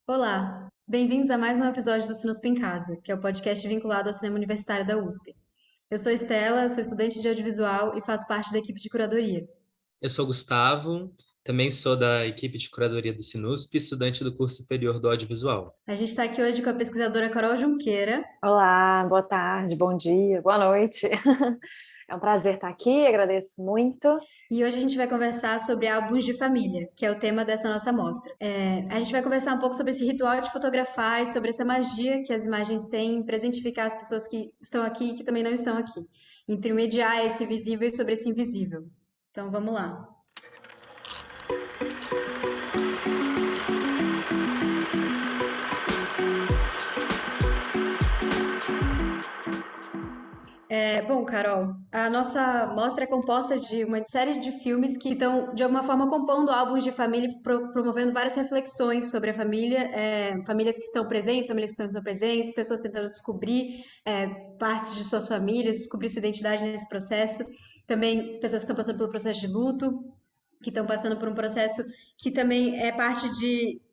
Olá, bem-vindos a mais um episódio do Sinusp em Casa, que é o podcast vinculado ao cinema universitário da USP. Eu sou Estela, sou estudante de audiovisual e faço parte da equipe de curadoria. Eu sou Gustavo, também sou da equipe de curadoria do Sinusp, estudante do curso superior do audiovisual. A gente está aqui hoje com a pesquisadora Carol Junqueira. Olá, boa tarde, bom dia, boa noite. É um prazer estar aqui, agradeço muito. E hoje a gente vai conversar sobre álbuns de família, que é o tema dessa nossa mostra. A gente vai conversar um pouco sobre esse ritual de fotografar e sobre essa magia que as imagens têm em presentificar as pessoas que estão aqui e que também não estão aqui. Intermediar esse visível sobre esse invisível. Então vamos lá. Bom, Carol, a nossa mostra é composta de uma série de filmes que estão, de alguma forma, compondo álbuns de família, promovendo várias reflexões sobre a família, famílias que estão presentes, famílias que não estão presentes, pessoas tentando descobrir partes de suas famílias, descobrir sua identidade nesse processo. Também pessoas que estão passando pelo processo de luto, que estão passando por um processo que também é parte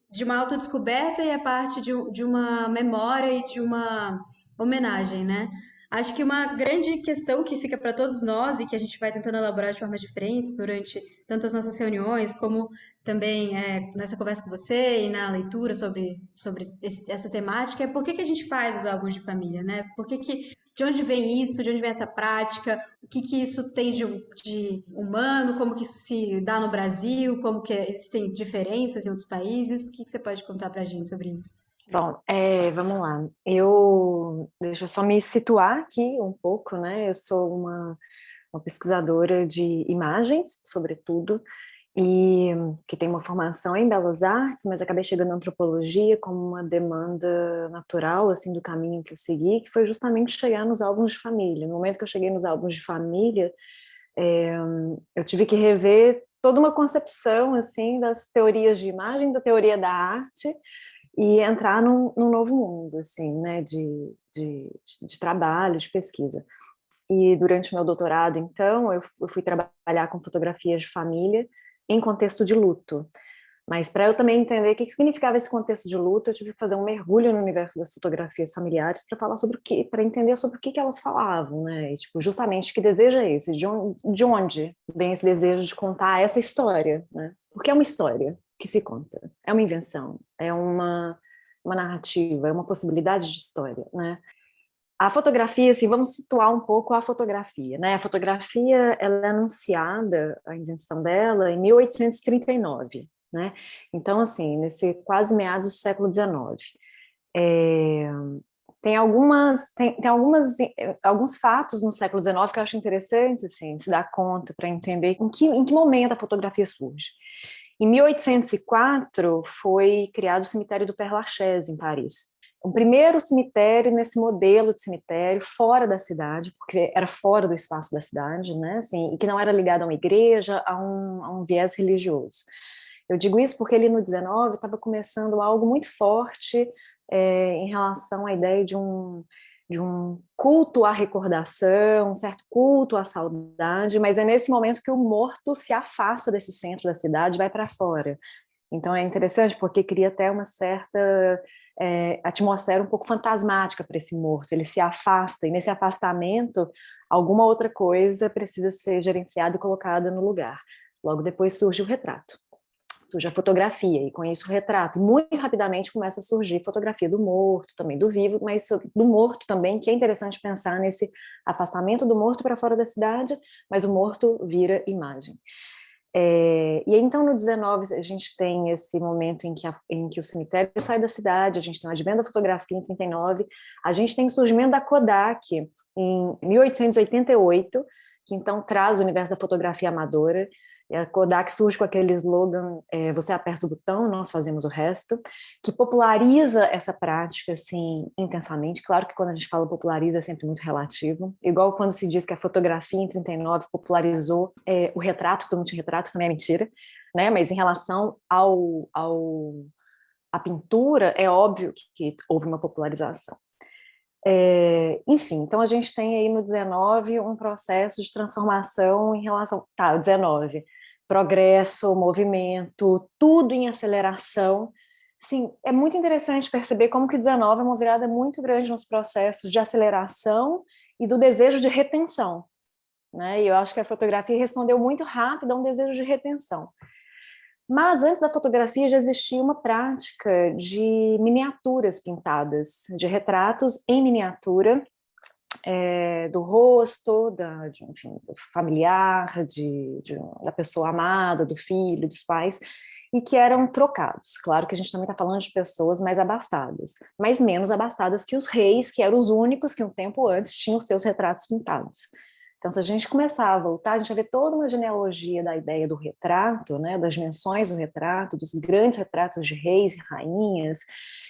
de uma autodescoberta e é parte de uma memória e de uma homenagem, né? Acho que uma grande questão que fica para todos nós e que a gente vai tentando elaborar de formas diferentes durante tanto as nossas reuniões, como também nessa conversa com você e na leitura sobre essa temática, é por que que a gente faz os álbuns de família, né? De onde vem isso, de onde vem essa prática, o que que isso tem de humano, como que isso se dá no Brasil, como que existem diferenças em outros países? O que que você pode contar para a gente sobre isso? Bom, vamos lá. Deixa eu só me situar aqui um pouco, né? Eu sou uma pesquisadora de imagens, sobretudo, e que tem uma formação em Belas Artes, mas acabei chegando na antropologia como uma demanda natural, assim, do caminho que eu segui, que foi justamente chegar nos álbuns de família. No momento que eu cheguei nos álbuns de família, é, eu tive que rever toda uma concepção, assim, das teorias de imagem, da teoria da arte, e entrar num novo mundo, assim, né, de trabalho, de pesquisa. E durante o meu doutorado, então, eu fui trabalhar com fotografias de família em contexto de luto. Mas para eu também entender o que significava esse contexto de luto, eu tive que fazer um mergulho no universo das fotografias familiares para falar sobre o que, para entender sobre o que elas falavam, né? E, tipo, justamente que desejo é esse, de onde vem esse desejo de contar essa história, né? Porque é uma história que se conta, é uma invenção, é uma narrativa, é uma possibilidade de história, né? A fotografia, assim, vamos situar um pouco a fotografia, né? A fotografia, ela é anunciada, a invenção dela, em 1839, né? Então, assim, nesse quase meados do século XIX. É, alguns fatos no século XIX que eu acho interessante, assim, se dar conta para entender em que momento a fotografia surge. Em 1804 foi criado o cemitério do Père Lachaise, em Paris. O primeiro cemitério nesse modelo de cemitério fora da cidade, porque era fora do espaço da cidade, né? Assim, e que não era ligado a uma igreja, a um viés religioso. Eu digo isso porque ali no 19 estava começando algo muito forte em relação à ideia de um culto à recordação, um certo culto à saudade, mas é nesse momento que o morto se afasta desse centro da cidade e vai para fora. Então é interessante porque cria até uma certa atmosfera um pouco fantasmática para esse morto. Ele se afasta e nesse afastamento alguma outra coisa precisa ser gerenciada e colocada no lugar. Logo depois surge o retrato, surge a fotografia e com isso o retrato. E muito rapidamente começa a surgir fotografia do morto, também do vivo, mas do morto também, que é interessante pensar nesse afastamento do morto para fora da cidade, mas o morto vira imagem. E então no 19 a gente tem esse momento em que o cemitério sai da cidade, a gente tem o advento da fotografia em 39, a gente tem o surgimento da Kodak em 1888, que então traz o universo da fotografia amadora. E a Kodak surge com aquele slogan, você aperta o botão, nós fazemos o resto, que populariza essa prática assim intensamente. Claro que quando a gente fala populariza é sempre muito relativo, igual quando se diz que a fotografia em 39 popularizou o retrato, todo mundo tinha retrato, também é mentira, né? Mas em relação à pintura, é óbvio que houve uma popularização. Enfim, então a gente tem aí no 19 um processo de transformação em relação... Tá, 19, progresso, movimento, tudo em aceleração, Sim, é muito interessante perceber como que o 19 é uma virada muito grande nos processos de aceleração e do desejo de retenção, né? E eu acho que a fotografia respondeu muito rápido a um desejo de retenção. Mas antes da fotografia já existia uma prática de miniaturas pintadas, de retratos em miniatura, do rosto, enfim, do familiar, da pessoa amada, do filho, dos pais, e que eram trocados. Claro que a gente também está falando de pessoas mais abastadas, mas menos abastadas que os reis, que eram os únicos que um tempo antes tinham seus retratos pintados. Então, se a gente começar a voltar, a gente vai ver toda uma genealogia da ideia do retrato, né, das dimensões do retrato, dos grandes retratos de reis e rainhas,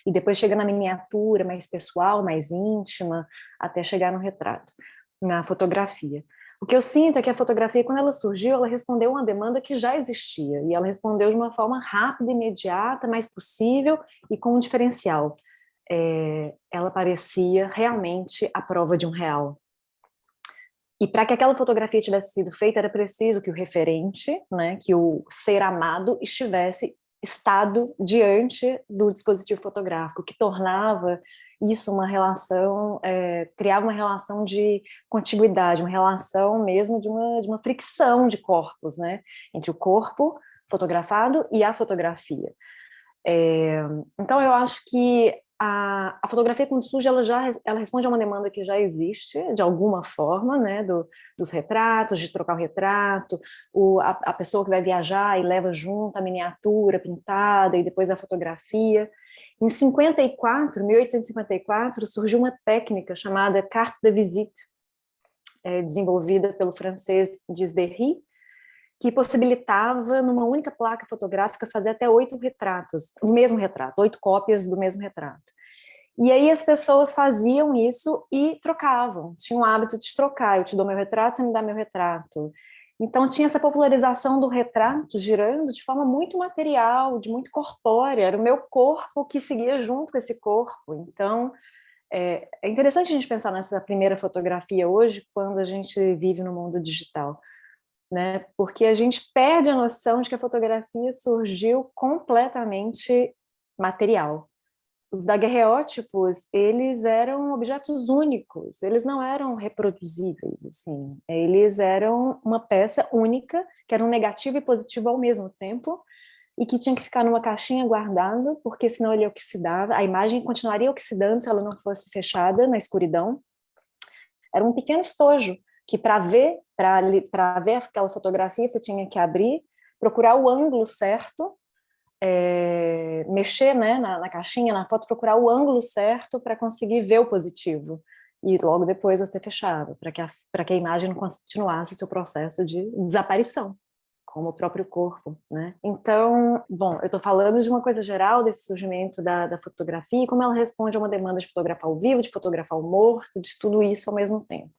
e depois chega na miniatura mais pessoal, mais íntima, até chegar no retrato, na fotografia. O que eu sinto é que a fotografia, quando ela surgiu, ela respondeu a uma demanda que já existia, e ela respondeu de uma forma rápida, imediata, mais possível e com um diferencial. Ela parecia realmente a prova de um real. E para que aquela fotografia tivesse sido feita, era preciso que o referente, né, que o ser amado, estivesse estado diante do dispositivo fotográfico, que tornava isso uma relação, criava uma relação de contiguidade, uma relação mesmo de uma fricção de corpos, né, entre o corpo fotografado e a fotografia. Então, eu acho que a fotografia, quando surge, ela responde a uma demanda que já existe, de alguma forma, né, dos retratos, de trocar o retrato, a pessoa que vai viajar e leva junto a miniatura pintada e depois a fotografia. Em 1854, surgiu uma técnica chamada carte de visite, desenvolvida pelo francês Disdery, que possibilitava, numa única placa fotográfica, fazer até 8 retratos, o mesmo retrato, 8 cópias do mesmo retrato. E aí as pessoas faziam isso e trocavam, tinham o hábito de trocar, eu te dou meu retrato, você me dá meu retrato. Então tinha essa popularização do retrato girando de forma muito material, de muito corpórea, era o meu corpo que seguia junto com esse corpo. Então é interessante a gente pensar nessa primeira fotografia hoje, quando a gente vive no mundo digital, né? Porque a gente perde a noção de que a fotografia surgiu completamente material. Os daguerreótipos, eles eram objetos únicos, eles não eram reproduzíveis, assim. Eles eram uma peça única, que era um negativo e positivo ao mesmo tempo, e que tinha que ficar numa caixinha guardada, porque senão ele oxidava, a imagem continuaria oxidando se ela não fosse fechada na escuridão. Era um pequeno estojo, que para ver aquela fotografia você tinha que abrir, procurar o ângulo certo, mexer, né, na caixinha, na foto, procurar o ângulo certo para conseguir ver o positivo. E logo depois você fechava, para que a imagem não continuasse o seu processo de desaparição, como o próprio corpo, né? Então, bom, eu estou falando de uma coisa geral desse surgimento da fotografia e como ela responde a uma demanda de fotografar o vivo, de fotografar o morto, de tudo isso ao mesmo tempo.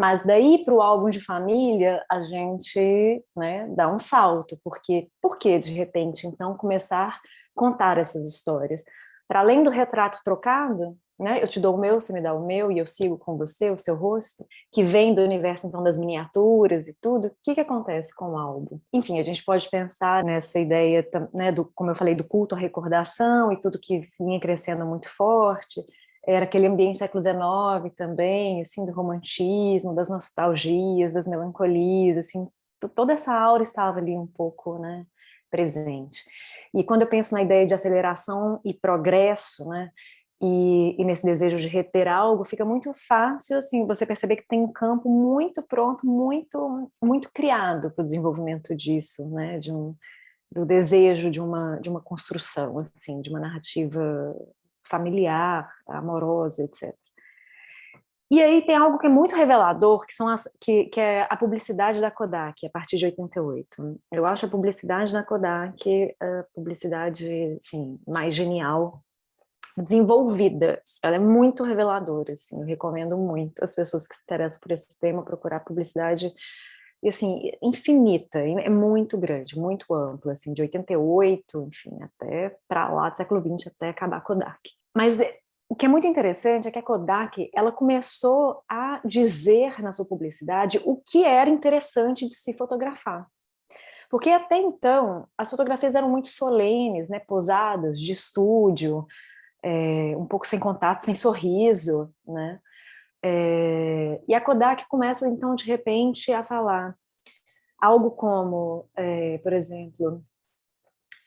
Mas daí para o álbum de família a gente, né, dá um salto, porque por que de repente então começar a contar essas histórias? Para além do retrato trocado, né, eu te dou o meu, você me dá o meu e eu sigo com você, o seu rosto, que vem do universo então das miniaturas e tudo, o que acontece com o álbum? Enfim, a gente pode pensar nessa ideia, né, como eu falei, do culto à recordação e tudo que vinha crescendo muito forte. Era aquele ambiente século XIX também, assim, do romantismo, das nostalgias, das melancolias, assim, toda essa aura estava ali um pouco, né, presente. E quando eu penso na ideia de aceleração e progresso, né, e nesse desejo de reter algo, fica muito fácil, assim, você perceber que tem um campo muito pronto, muito, muito criado para o desenvolvimento disso, né, do desejo de uma construção, assim, de uma narrativa familiar, amorosa, etc. E aí tem algo que é muito revelador, que é a publicidade da Kodak, a partir de 88. Eu acho a publicidade da Kodak a publicidade, assim, mais genial, desenvolvida. Ela é muito reveladora, assim, eu recomendo muito às pessoas que se interessam por esse tema procurar publicidade, e assim, infinita, é muito grande, muito ampla, assim, de 88, enfim, até para lá do século XX, até acabar a Kodak. Mas o que é muito interessante é que a Kodak, ela começou a dizer na sua publicidade o que era interessante de se fotografar. Porque até então, as fotografias eram muito solenes, né? Posadas, de estúdio, um pouco sem contato, sem sorriso, né? E a Kodak começa, então, de repente, a falar algo como, por exemplo,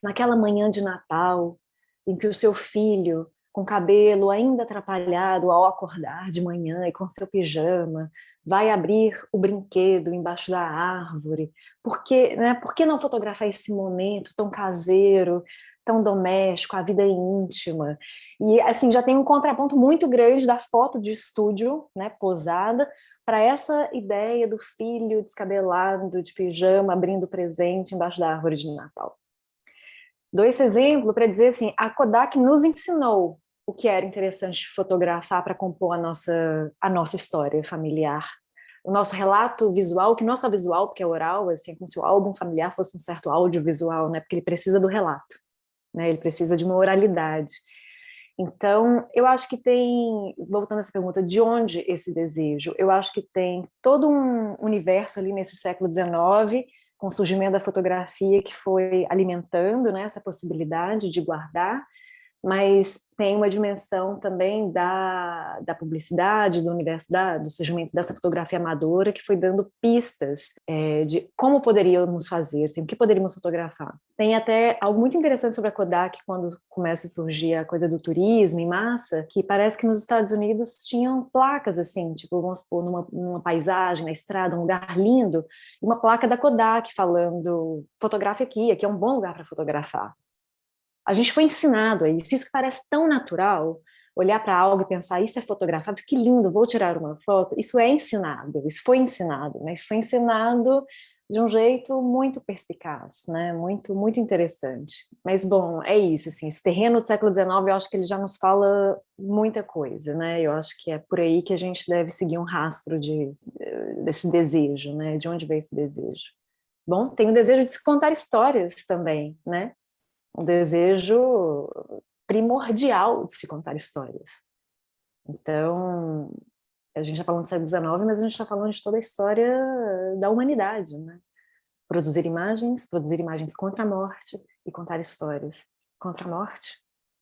naquela manhã de Natal, em que o seu filho, com cabelo ainda atrapalhado ao acordar de manhã e com seu pijama, vai abrir o brinquedo embaixo da árvore. Por que não fotografar esse momento tão caseiro, tão doméstico, a vida íntima? E assim, já tem um contraponto muito grande da foto de estúdio, né, posada, para essa ideia do filho descabelado, de pijama, abrindo presente embaixo da árvore de Natal. Dou esse exemplo para dizer assim, a Kodak nos ensinou o que era interessante fotografar para compor a nossa história familiar. O nosso relato visual, que não é só visual, porque é oral, assim, como se o álbum familiar fosse um certo audiovisual, né? Porque ele precisa do relato, né? Ele precisa de uma oralidade. Então, eu acho que tem, voltando a essa pergunta, de onde esse desejo? Eu acho que tem todo um universo ali nesse século XIX, com o surgimento da fotografia que foi alimentando, né, essa possibilidade de guardar, mas tem uma dimensão também da publicidade, do universo do surgimento dessa fotografia amadora que foi dando pistas de como poderíamos fazer, assim, o que poderíamos fotografar. Tem até algo muito interessante sobre a Kodak quando começa a surgir a coisa do turismo em massa, que parece que nos Estados Unidos tinham placas assim, tipo, vamos supor, numa paisagem, na estrada, um lugar lindo, uma placa da Kodak falando, fotografe aqui é um bom lugar para fotografar. A gente foi ensinado a isso que parece tão natural, olhar para algo e pensar, isso é fotografado, que lindo, vou tirar uma foto, isso é ensinado, isso foi ensinado, né? Isso foi ensinado de um jeito muito perspicaz, né? Muito, muito interessante. Mas, bom, é isso, assim, esse terreno do século XIX, eu acho que ele já nos fala muita coisa, né? Eu acho que é por aí que a gente deve seguir um rastro desse desejo, né? De onde veio esse desejo? Bom, tem o desejo de se contar histórias também, né? Um desejo primordial de se contar histórias. Então, a gente está falando do século XIX, mas a gente está falando de toda a história da humanidade, né? Produzir imagens contra a morte e contar histórias contra a morte.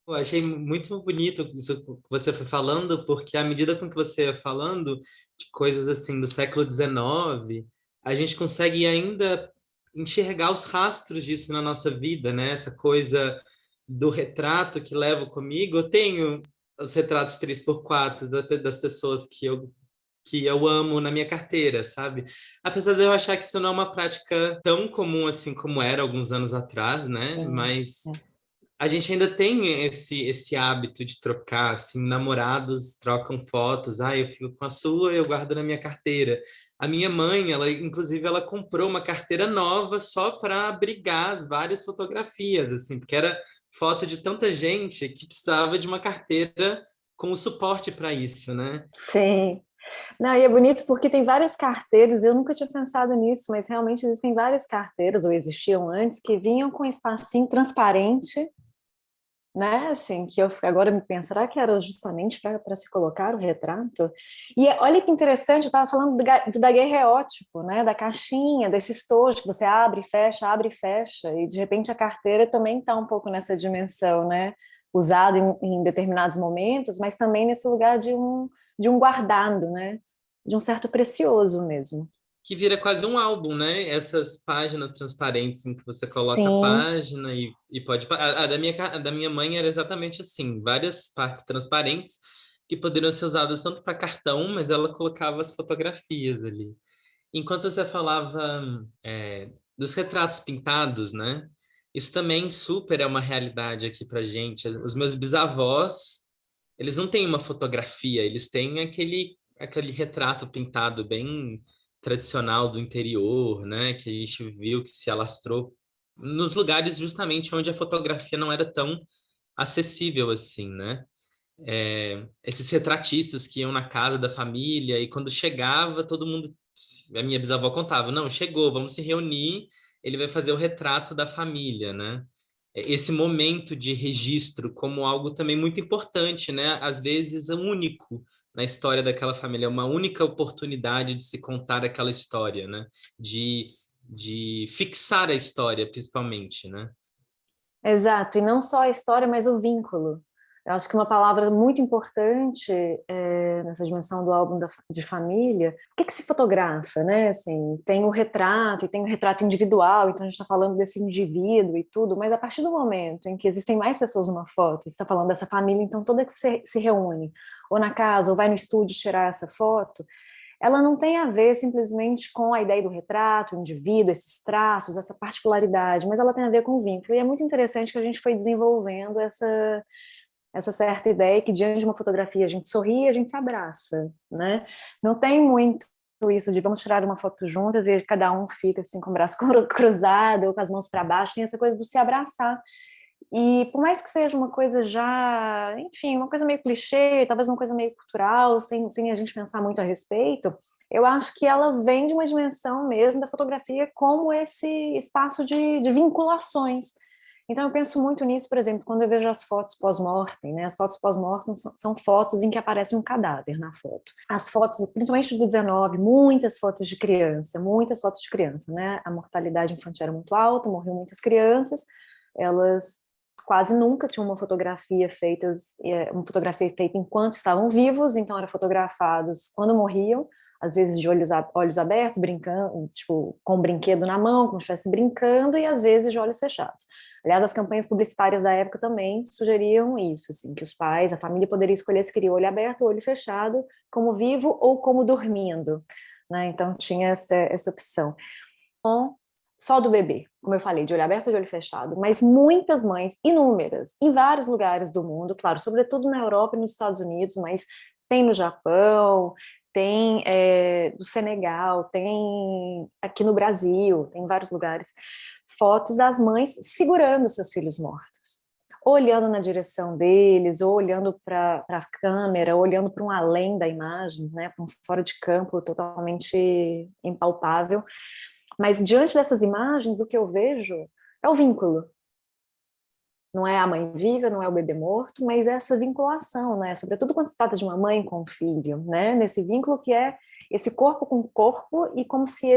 Eu achei muito bonito isso que você foi falando, porque à medida com que você ia falando de coisas assim do século XIX, a gente consegue ainda enxergar os rastros disso na nossa vida, né? Essa coisa do retrato que levo comigo. Eu tenho os retratos 3x4 das pessoas que eu amo na minha carteira, sabe? Apesar de eu achar que isso não é uma prática tão comum assim como era alguns anos atrás, né? Mas É. a gente ainda tem esse hábito de trocar, assim, namorados trocam fotos, eu fico com a sua, eu guardo na minha carteira. A minha mãe, ela, inclusive, ela comprou uma carteira nova só para abrigar as várias fotografias, assim, porque era foto de tanta gente que precisava de uma carteira com o suporte para isso, né? Sim. Não, e é bonito porque tem várias carteiras, eu nunca tinha pensado nisso, mas realmente existem várias carteiras, ou existiam antes, que vinham com espacinho transparente, né? Assim, que eu agora me penso, será que era justamente para se colocar o retrato? E olha que interessante, eu estava falando do daguerreótipo, né? Da caixinha, desse estojo que você abre e fecha, e de repente a carteira também está um pouco nessa dimensão, né? Usado em determinados momentos, mas também nesse lugar de um guardado, né? De um certo precioso mesmo. Que vira quase um álbum, né? Essas páginas transparentes em que você coloca a Sim, página e pode. A da minha mãe era exatamente assim, várias partes transparentes que poderiam ser usadas tanto para cartão, mas ela colocava as fotografias ali. Enquanto você falava dos retratos pintados, né? Isso também super é uma realidade aqui para gente. Os meus bisavós, eles não têm uma fotografia, eles têm aquele retrato pintado bem tradicional do interior, né? Que a gente viu que se alastrou nos lugares justamente onde a fotografia não era tão acessível assim, né? Esses retratistas que iam na casa da família e quando chegava, todo mundo, a minha bisavó contava, não, chegou, vamos se reunir, ele vai fazer o retrato da família, né? Esse momento de registro como algo também muito importante, né? Às vezes é único na história daquela família, é uma única oportunidade de se contar aquela história, né? De de fixar a história, principalmente, né? Exato, e não só a história, mas o vínculo. Eu acho que uma palavra muito importante nessa dimensão do álbum de família, o que se fotografa, né? Assim, tem o retrato, e tem o retrato individual, então a gente está falando desse indivíduo e tudo, mas a partir do momento em que existem mais pessoas numa foto, você está falando dessa família, então toda que se reúne, ou na casa, ou vai no estúdio tirar essa foto, ela não tem a ver simplesmente com a ideia do retrato, o indivíduo, esses traços, essa particularidade, mas ela tem a ver com o vínculo. E é muito interessante que a gente foi desenvolvendo essa certa ideia que diante de uma fotografia a gente sorri e a gente se abraça, né? Não tem muito isso de vamos tirar uma foto juntas e cada um fica assim com o braço cruzado ou com as mãos para baixo, tem essa coisa do se abraçar. E por mais que seja uma coisa já, enfim, uma coisa meio clichê, talvez uma coisa meio cultural, sem a gente pensar muito a respeito, eu acho que ela vem de uma dimensão mesmo da fotografia como esse espaço de vinculações. Então eu penso muito nisso, por exemplo, quando eu vejo as fotos pós-mortem, né? As fotos pós-mortem são fotos em que aparece um cadáver na foto. As fotos, principalmente do 19, muitas fotos de criança, né? A mortalidade infantil era muito alta, morriam muitas crianças, elas quase nunca tinham uma fotografia feita enquanto estavam vivos, então eram fotografados quando morriam, às vezes de olhos abertos, brincando, tipo, com um brinquedo na mão, como se estivesse brincando, e às vezes de olhos fechados. Aliás, as campanhas publicitárias da época também sugeriam isso, assim, que os pais, a família poderia escolher se queria olho aberto ou olho fechado, como vivo ou como dormindo, né? Então tinha essa opção. Bom, só do bebê, como eu falei, de olho aberto ou de olho fechado, mas muitas mães, inúmeras, em vários lugares do mundo, claro, sobretudo na Europa e nos Estados Unidos, mas tem no Japão, tem no Senegal, tem aqui no Brasil, tem em vários lugares, fotos das mães segurando seus filhos mortos, olhando na direção deles, ou olhando para a câmera, ou olhando para um além da imagem, né, para um fora de campo totalmente impalpável. Mas diante dessas imagens, o que eu vejo é o vínculo. Não é a mãe viva, não é o bebê morto, mas é essa vinculação, né? Sobretudo quando se trata de uma mãe com um filho, né? Nesse vínculo que é esse corpo com corpo e como se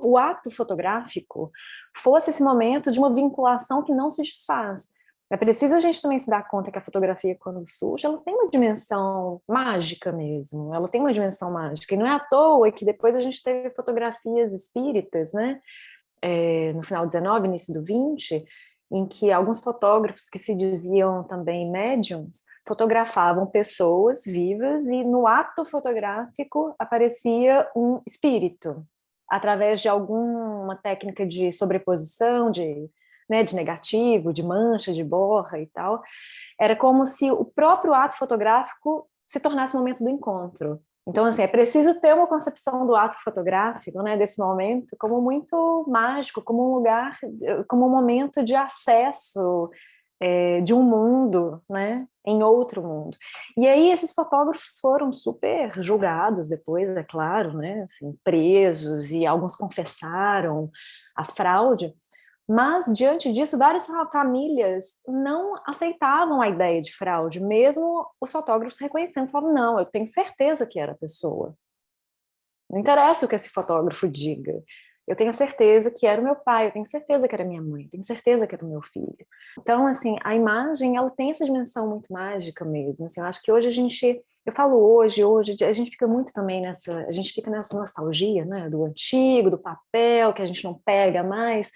o ato fotográfico fosse esse momento de uma vinculação que não se desfaz. É preciso a gente também se dar conta que a fotografia, quando surge, ela tem uma dimensão mágica mesmo, ela tem uma dimensão mágica, e não é à toa que depois a gente teve fotografias espíritas, né? No final do 19, início do 20, em que alguns fotógrafos que se diziam também médiums fotografavam pessoas vivas e no ato fotográfico aparecia um espírito, através de alguma técnica de sobreposição, né, de negativo, de mancha, de borra e tal. Era como se o próprio ato fotográfico se tornasse o momento do encontro. Então, assim, é preciso ter uma concepção do ato fotográfico, né, desse momento, como muito mágico, como um lugar, como um momento de acesso de um mundo, né, em outro mundo. E aí esses fotógrafos foram super julgados depois, é claro, né, assim, presos, e alguns confessaram a fraude, mas, diante disso, várias famílias não aceitavam a ideia de fraude, mesmo os fotógrafos reconhecendo, falavam, não, eu tenho certeza que era a pessoa. Não interessa o que esse fotógrafo diga. Eu tenho certeza que era o meu pai, eu tenho certeza que era minha mãe, eu tenho certeza que era o meu filho. Então, assim, a imagem, ela tem essa dimensão muito mágica mesmo. Assim, eu acho que hoje eu falo hoje, a gente fica muito também a gente fica nessa nostalgia, né, do antigo, do papel, que a gente não pega mais.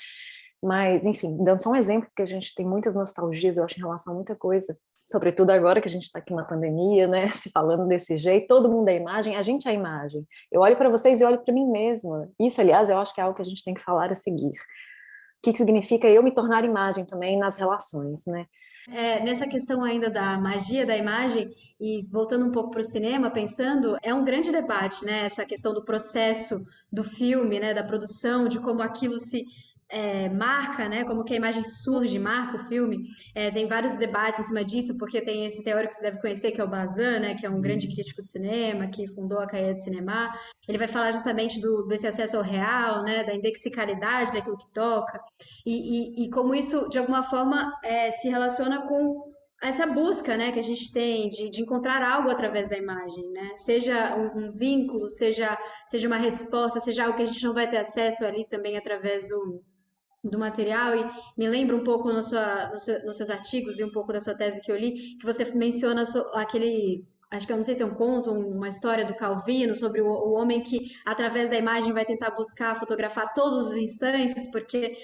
Mas, enfim, dando só um exemplo, porque a gente tem muitas nostalgias, eu acho, em relação a muita coisa, sobretudo agora que a gente está aqui na pandemia, né, se falando desse jeito, todo mundo é imagem, a gente é imagem. Eu olho para vocês e olho para mim mesma. Isso, aliás, eu acho que é algo que a gente tem que falar a seguir. O que significa eu me tornar imagem também nas relações, né? Nessa questão ainda da magia da imagem, e voltando um pouco para o cinema, pensando, é um grande debate, né? Essa questão do processo do filme, né? Da produção, de como aquilo se marca, né? Como que a imagem surge, marca o filme. Tem vários debates em cima disso, porque tem esse teórico que você deve conhecer, que é o Bazin, né? Que é um grande crítico de cinema, que fundou a Academia de Cinema. Ele vai falar justamente desse acesso ao real, né? Da indexicalidade daquilo que toca. E como isso, de alguma forma, se relaciona com essa busca, né, que a gente tem de encontrar algo através da imagem, né? Seja um vínculo, seja uma resposta, seja algo que a gente não vai ter acesso ali também através do material. E me lembra um pouco nos seus artigos e um pouco da sua tese que eu li, que você menciona aquele, acho que eu não sei se é um conto, uma história do Calvino sobre o homem que através da imagem vai tentar buscar fotografar todos os instantes, porque,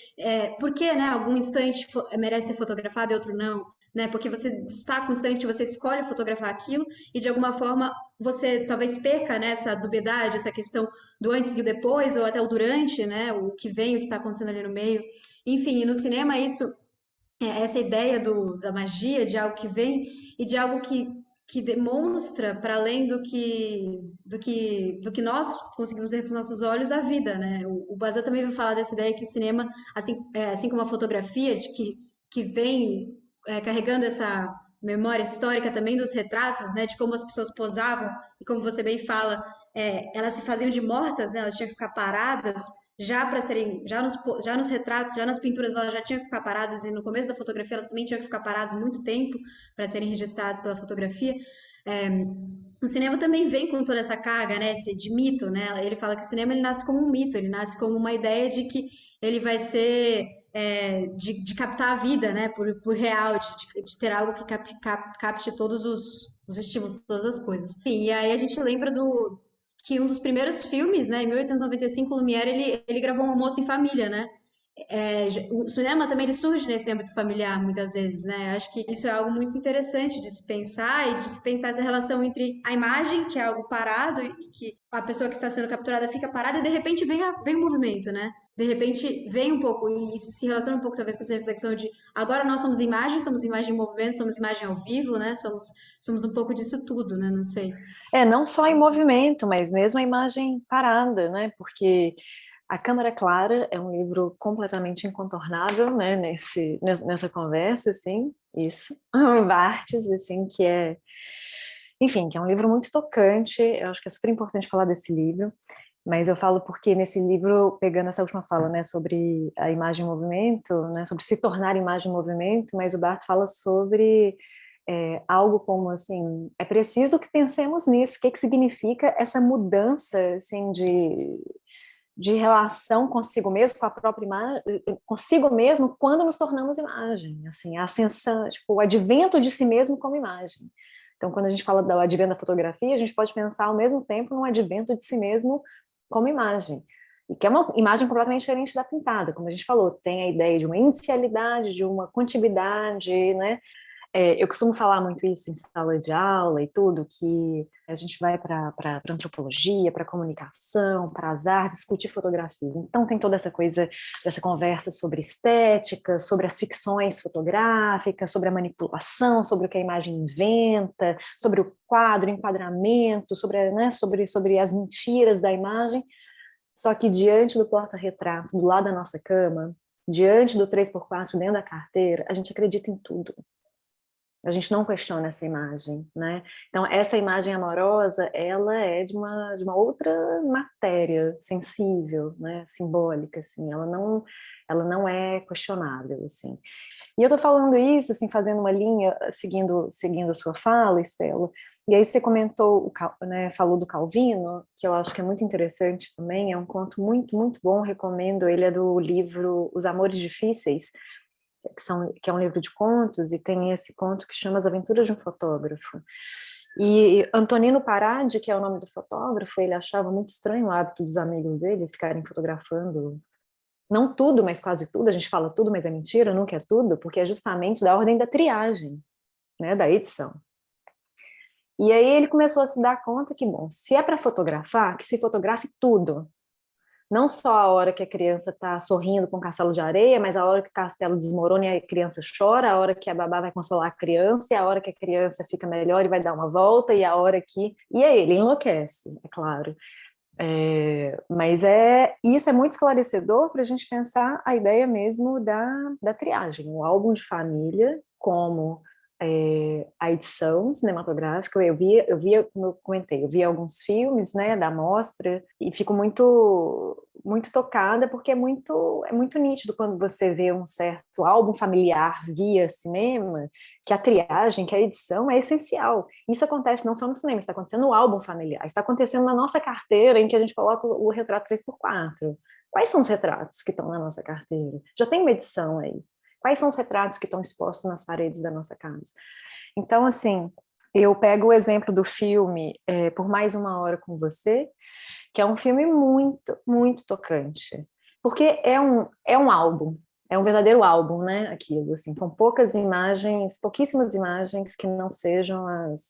né, algum instante merece ser fotografado e outro não. Né, porque você destaca um instante, você escolhe fotografar aquilo e de alguma forma você talvez perca, né, essa dubiedade, essa questão do antes e o depois, ou até o durante, né? O que vem, o que está acontecendo ali no meio. Enfim, e no cinema essa ideia da magia, de algo que vem e de algo que demonstra para além do que nós conseguimos ver com os nossos olhos a vida, né? O Bazin também vai falar dessa ideia que o cinema, assim como a fotografia, que vem carregando essa memória histórica também dos retratos, né? De como as pessoas posavam e como você bem fala, elas se faziam de mortas, né? Elas tinham que ficar paradas já para serem, já nos retratos, já nas pinturas, elas já tinham que ficar paradas e no começo da fotografia elas também tinham que ficar paradas muito tempo para serem registradas pela fotografia. É, o cinema também vem com toda essa carga, né, de mito, né? Ele fala que o cinema ele nasce como um mito, ele nasce como uma ideia de que ele vai ser de captar a vida, né, por real, de ter algo que capte todos os estímulos, todas as coisas. Sim, e aí a gente lembra que um dos primeiros filmes, né, em 1895, o Lumière, ele gravou um almoço em família, né? O cinema também ele surge nesse âmbito familiar, muitas vezes, né? Acho que isso é algo muito interessante de se pensar e de se pensar essa relação entre a imagem, que é algo parado, e que a pessoa que está sendo capturada fica parada e de repente vem o movimento, né? De repente vem um pouco, e isso se relaciona um pouco talvez com essa reflexão de agora nós somos imagem em movimento, somos imagem ao vivo, né? Somos um pouco disso tudo, né? Não sei. Não só em movimento, mas mesmo a imagem parada, né? Porque A Câmara Clara é um livro completamente incontornável, né? Nessa conversa, assim, isso. O Barthes, assim, enfim, que é um livro muito tocante. Eu acho que é super importante falar desse livro. Mas eu falo porque nesse livro, pegando essa última fala, né, sobre a imagem em movimento, né, sobre se tornar imagem em movimento, mas o Barthes fala sobre algo como assim, é preciso que pensemos nisso, o que significa essa mudança assim de relação consigo mesmo, com a própria imagem, consigo mesmo, quando nos tornamos imagem, assim, a ascensão, tipo, o advento de si mesmo como imagem. Então, quando a gente fala do advento da fotografia, a gente pode pensar ao mesmo tempo num advento de si mesmo como imagem, e que é uma imagem completamente diferente da pintada, como a gente falou, tem a ideia de uma inicialidade, de uma continuidade, né? Eu costumo falar muito isso em sala de aula e tudo, que a gente vai para antropologia, para comunicação, para as artes, discutir fotografia. Então tem toda essa coisa, dessa conversa sobre estética, sobre as ficções fotográficas, sobre a manipulação, sobre o que a imagem inventa, sobre o quadro, o enquadramento, sobre as mentiras da imagem. Só que diante do porta-retrato, do lado da nossa cama, diante do 3x4 dentro da carteira, a gente acredita em tudo. A gente não questiona essa imagem, né? Então, essa imagem amorosa, ela é de uma outra matéria sensível, né? Simbólica, assim. Ela não é questionável, assim. E eu tô falando isso, assim, fazendo uma linha, seguindo a sua fala, Estela. E aí você comentou, né, falou do Calvino, que eu acho que é muito interessante também. É um conto muito, muito bom, recomendo. Ele é do livro Os Amores Difíceis, que é um livro de contos, e tem esse conto que chama As Aventuras de um Fotógrafo. E Antonino Paradi, que é o nome do fotógrafo, ele achava muito estranho o hábito dos amigos dele ficarem fotografando, não tudo, mas quase tudo. A gente fala tudo, mas é mentira, nunca é tudo, porque é justamente da ordem da triagem, né, da edição. E aí ele começou a se dar conta que, bom, se é para fotografar, que se fotografe tudo. Não só a hora que a criança está sorrindo com um castelo de areia, mas a hora que o castelo desmorona e a criança chora, a hora que a babá vai consolar a criança, e a hora que a criança fica melhor e vai dar uma volta, e a hora que... E aí ele enlouquece, é claro. Mas isso é muito esclarecedor para a gente pensar a ideia mesmo da triagem, o álbum de família como a edição cinematográfica. Como eu comentei, eu vi alguns filmes, né, da mostra e fico muito tocada porque é muito nítido quando você vê um certo álbum familiar via cinema, que a triagem, que a edição é essencial. Isso acontece não só no cinema, está acontecendo no álbum familiar, está acontecendo na nossa carteira em que a gente coloca o retrato 3x4. Quais são os retratos que estão na nossa carteira? Já tem uma edição aí. Quais são os retratos que estão expostos nas paredes da nossa casa? Então, assim, eu pego o exemplo do filme Por Mais Uma Hora com Você, que é um filme muito, muito tocante. Porque é um álbum, é um verdadeiro álbum, né? Aquilo, assim, são pouquíssimas imagens que não sejam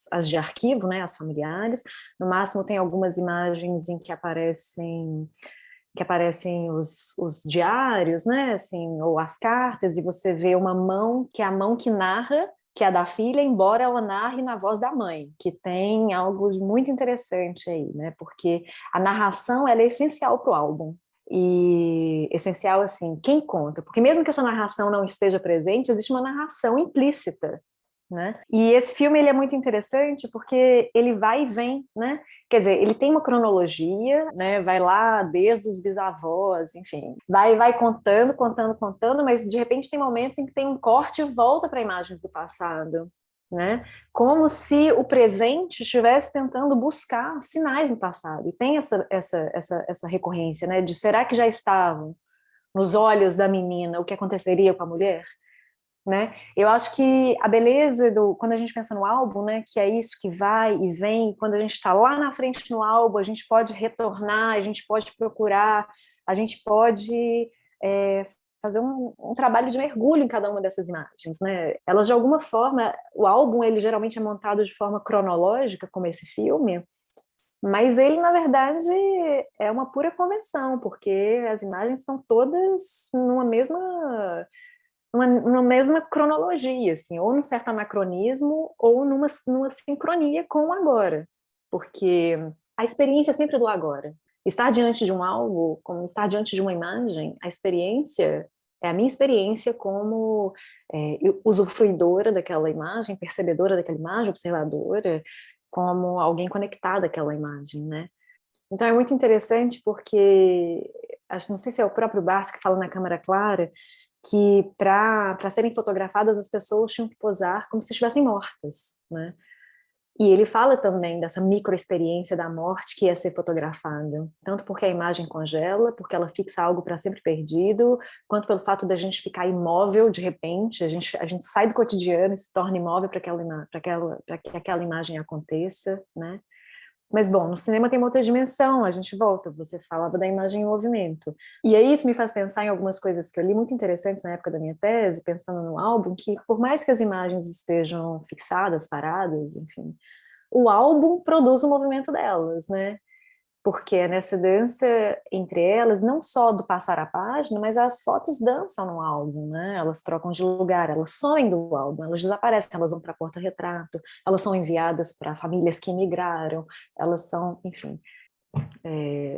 as de arquivo, né? As familiares. No máximo, tem algumas imagens em que aparecem os diários, né, assim, ou as cartas, e você vê uma mão, que é a mão que narra, que é a da filha, embora ela narre na voz da mãe, que tem algo muito interessante aí, né, porque a narração, ela é essencial para o álbum, e essencial, assim, quem conta, porque mesmo que essa narração não esteja presente, existe uma narração implícita, né? E esse filme ele é muito interessante porque ele vai e vem, né? Quer dizer, ele tem uma cronologia, né? Vai lá desde os bisavós, enfim, vai contando, mas de repente tem momentos em que tem um corte e volta para imagens do passado, né? Como se o presente estivesse tentando buscar sinais no passado. E tem essa recorrência, né? De será que já estavam nos olhos da menina o que aconteceria com a mulher? Né? Eu acho que a beleza quando a gente pensa no álbum, né, que é isso que vai e vem, quando a gente está lá na frente no álbum, a gente pode retornar, a gente pode procurar, a gente pode fazer um trabalho de mergulho em cada uma dessas imagens, né? Elas, de alguma forma, o álbum, ele geralmente é montado de forma cronológica, como esse filme, mas ele, na verdade, é uma pura convenção, porque as imagens estão todas numa mesma cronologia, assim, ou num certo anacronismo, ou numa sincronia com o agora, porque a experiência é sempre do agora. Estar diante de um algo, como estar diante de uma imagem, a experiência é a minha experiência como usufruidora daquela imagem, percebedora daquela imagem, observadora, como alguém conectada àquela imagem, né? Então é muito interessante porque, não sei se é o próprio Barthes que fala na Câmara Clara, que para serem fotografadas as pessoas tinham que posar como se estivessem mortas, né? E ele fala também dessa microexperiência da morte que é ser fotografada, tanto porque a imagem congela, porque ela fixa algo para sempre perdido, quanto pelo fato da gente ficar imóvel de repente, a gente sai do cotidiano e se torna imóvel para que aquela imagem aconteça, né? Mas, bom, no cinema tem uma outra dimensão, a gente volta, você falava da imagem em movimento. E aí isso me faz pensar em algumas coisas que eu li muito interessantes na época da minha tese, pensando no álbum, que por mais que as imagens estejam fixadas, paradas, enfim, o álbum produz o movimento delas, né? Porque é nessa dança entre elas, não só do passar a página, mas as fotos dançam no álbum, né? Elas trocam de lugar, elas somem do álbum, elas desaparecem, elas vão para porta-retrato, elas são enviadas para famílias que emigraram, elas são, enfim.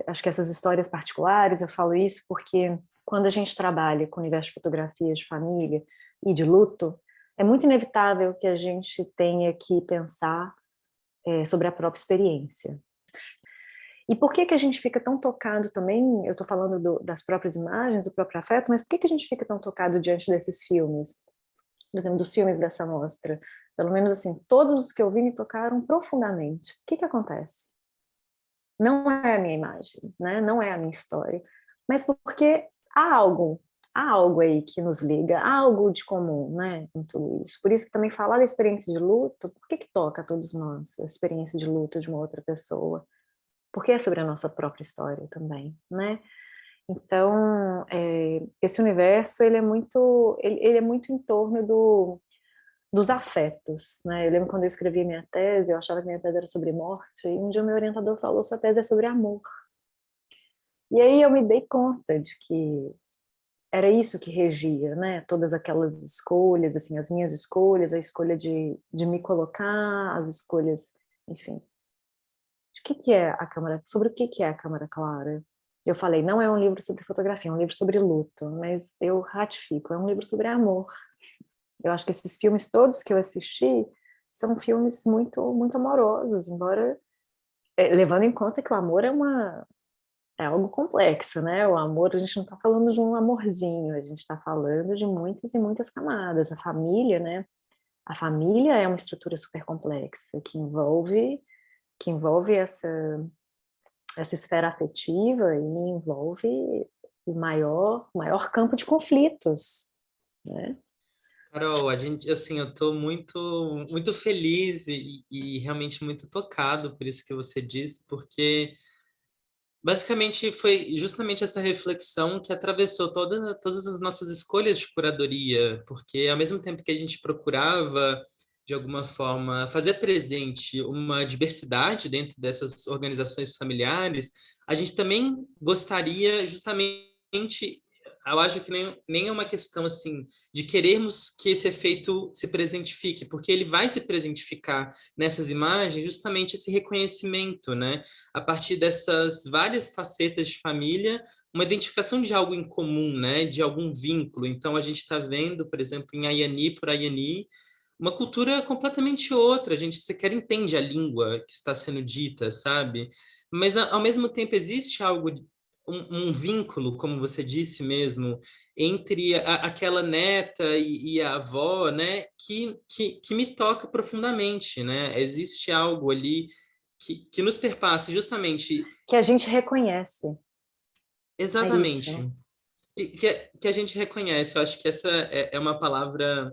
Acho que essas histórias particulares, eu falo isso porque quando a gente trabalha com o universo de fotografias de família e de luto, é muito inevitável que a gente tenha que pensar sobre a própria experiência. E por que a gente fica tão tocado também, eu estou falando das próprias imagens, do próprio afeto, mas por que a gente fica tão tocado diante desses filmes? Por exemplo, dos filmes dessa mostra. Pelo menos assim, todos os que eu vi me tocaram profundamente. O que acontece? Não é a minha imagem, né? Não é a minha história, mas porque há algo aí que nos liga, há algo de comum, né, em tudo isso. Por isso que também falar da experiência de luto, por que toca a todos nós a experiência de luto de uma outra pessoa? Porque é sobre a nossa própria história também, né? Então, esse universo, ele é muito em torno dos afetos, né? Eu lembro quando eu escrevi minha tese, eu achava que minha tese era sobre morte, e um dia meu orientador falou, sua tese é sobre amor. E aí eu me dei conta de que era isso que regia, né? Todas aquelas escolhas, assim, as minhas escolhas, a escolha de me colocar, as escolhas, enfim. Sobre o que é a Câmara Clara? Eu falei, não é um livro sobre fotografia, é um livro sobre luto, mas eu ratifico, é um livro sobre amor. Eu acho que esses filmes todos que eu assisti são filmes muito, muito amorosos, embora levando em conta que o amor é algo complexo, né? O amor, a gente não está falando de um amorzinho, a gente está falando de muitas e muitas camadas. A família, né? A família é uma estrutura super complexa que envolve essa esfera afetiva e envolve o maior campo de conflitos, né? Carol, a gente, assim, eu tô muito feliz e realmente muito tocado por isso que você disse, porque basicamente foi justamente essa reflexão que atravessou todas as nossas escolhas de curadoria, porque ao mesmo tempo que a gente procurava, de alguma forma, fazer presente uma diversidade dentro dessas organizações familiares, a gente também gostaria justamente, eu acho que nem é uma questão assim de querermos que esse efeito se presentifique, porque ele vai se presentificar nessas imagens justamente esse reconhecimento, né? A partir dessas várias facetas de família, uma identificação de algo em comum, né? De algum vínculo. Então, a gente está vendo, por exemplo, em Ayani por Ayani, uma cultura completamente outra. A gente sequer entende a língua que está sendo dita, sabe? Mas, ao mesmo tempo, existe algo, um vínculo, como você disse mesmo, entre aquela neta e a avó, né? Que me toca profundamente, né? Existe algo ali que nos perpassa justamente, Que a gente reconhece, é isso. exatamente, que a gente reconhece. Eu acho que essa é uma palavra,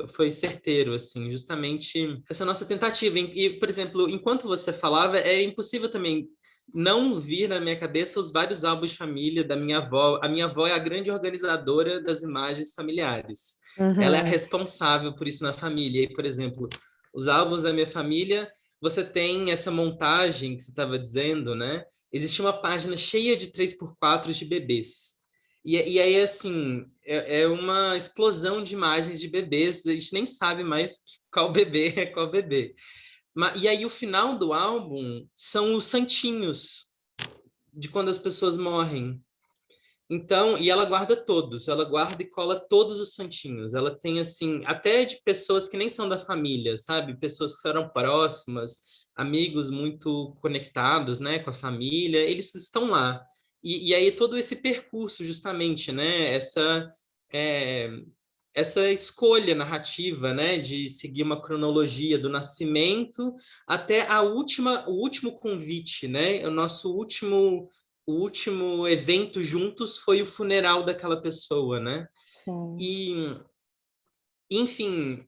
foi certeiro, assim, justamente essa nossa tentativa. E, por exemplo, enquanto você falava, é impossível também não vir na minha cabeça os vários álbuns de família da minha avó. A minha avó é a grande organizadora das imagens familiares. Ela é a Uhum. responsável por isso na família. E, por exemplo, os álbuns da minha família, você tem essa montagem que você estava dizendo, né? Existia uma página cheia de 3x4 de bebês. E aí, assim, é uma explosão de imagens de bebês, a gente nem sabe mais qual bebê é qual bebê. E aí, o final do álbum são os santinhos de quando as pessoas morrem. Então, e ela guarda todos, ela guarda e cola todos os santinhos. Ela tem, assim, até de pessoas que nem são da família, sabe? Pessoas que eram próximas, amigos muito conectados, né, com a família, eles estão lá. E aí todo esse percurso, justamente, né, é, essa escolha narrativa, né, de seguir uma cronologia do nascimento até o último convite, né, o último evento juntos foi o funeral daquela pessoa, né? Sim. E, enfim,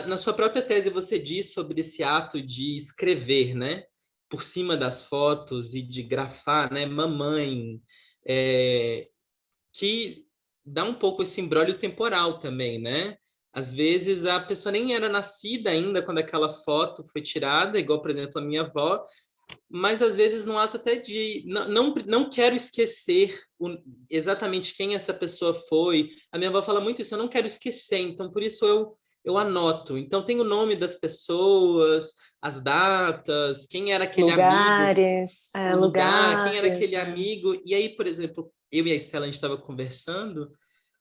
na sua própria tese você diz sobre esse ato de escrever, né? Por cima das fotos e de grafar, né? Mamãe, é, que dá um pouco esse imbróglio temporal também, né? Às vezes a pessoa nem era nascida ainda quando aquela foto foi tirada, igual, por exemplo, a minha avó, mas às vezes no ato até de não quero esquecer exatamente quem essa pessoa foi. A minha avó fala muito isso, eu não quero esquecer, então por isso eu anoto. Então tem o nome das pessoas, as datas, quem era aquele amigo, Lugares, o lugar, quem era lugares, aquele amigo. E aí, por exemplo, eu e a Estela, a gente estava conversando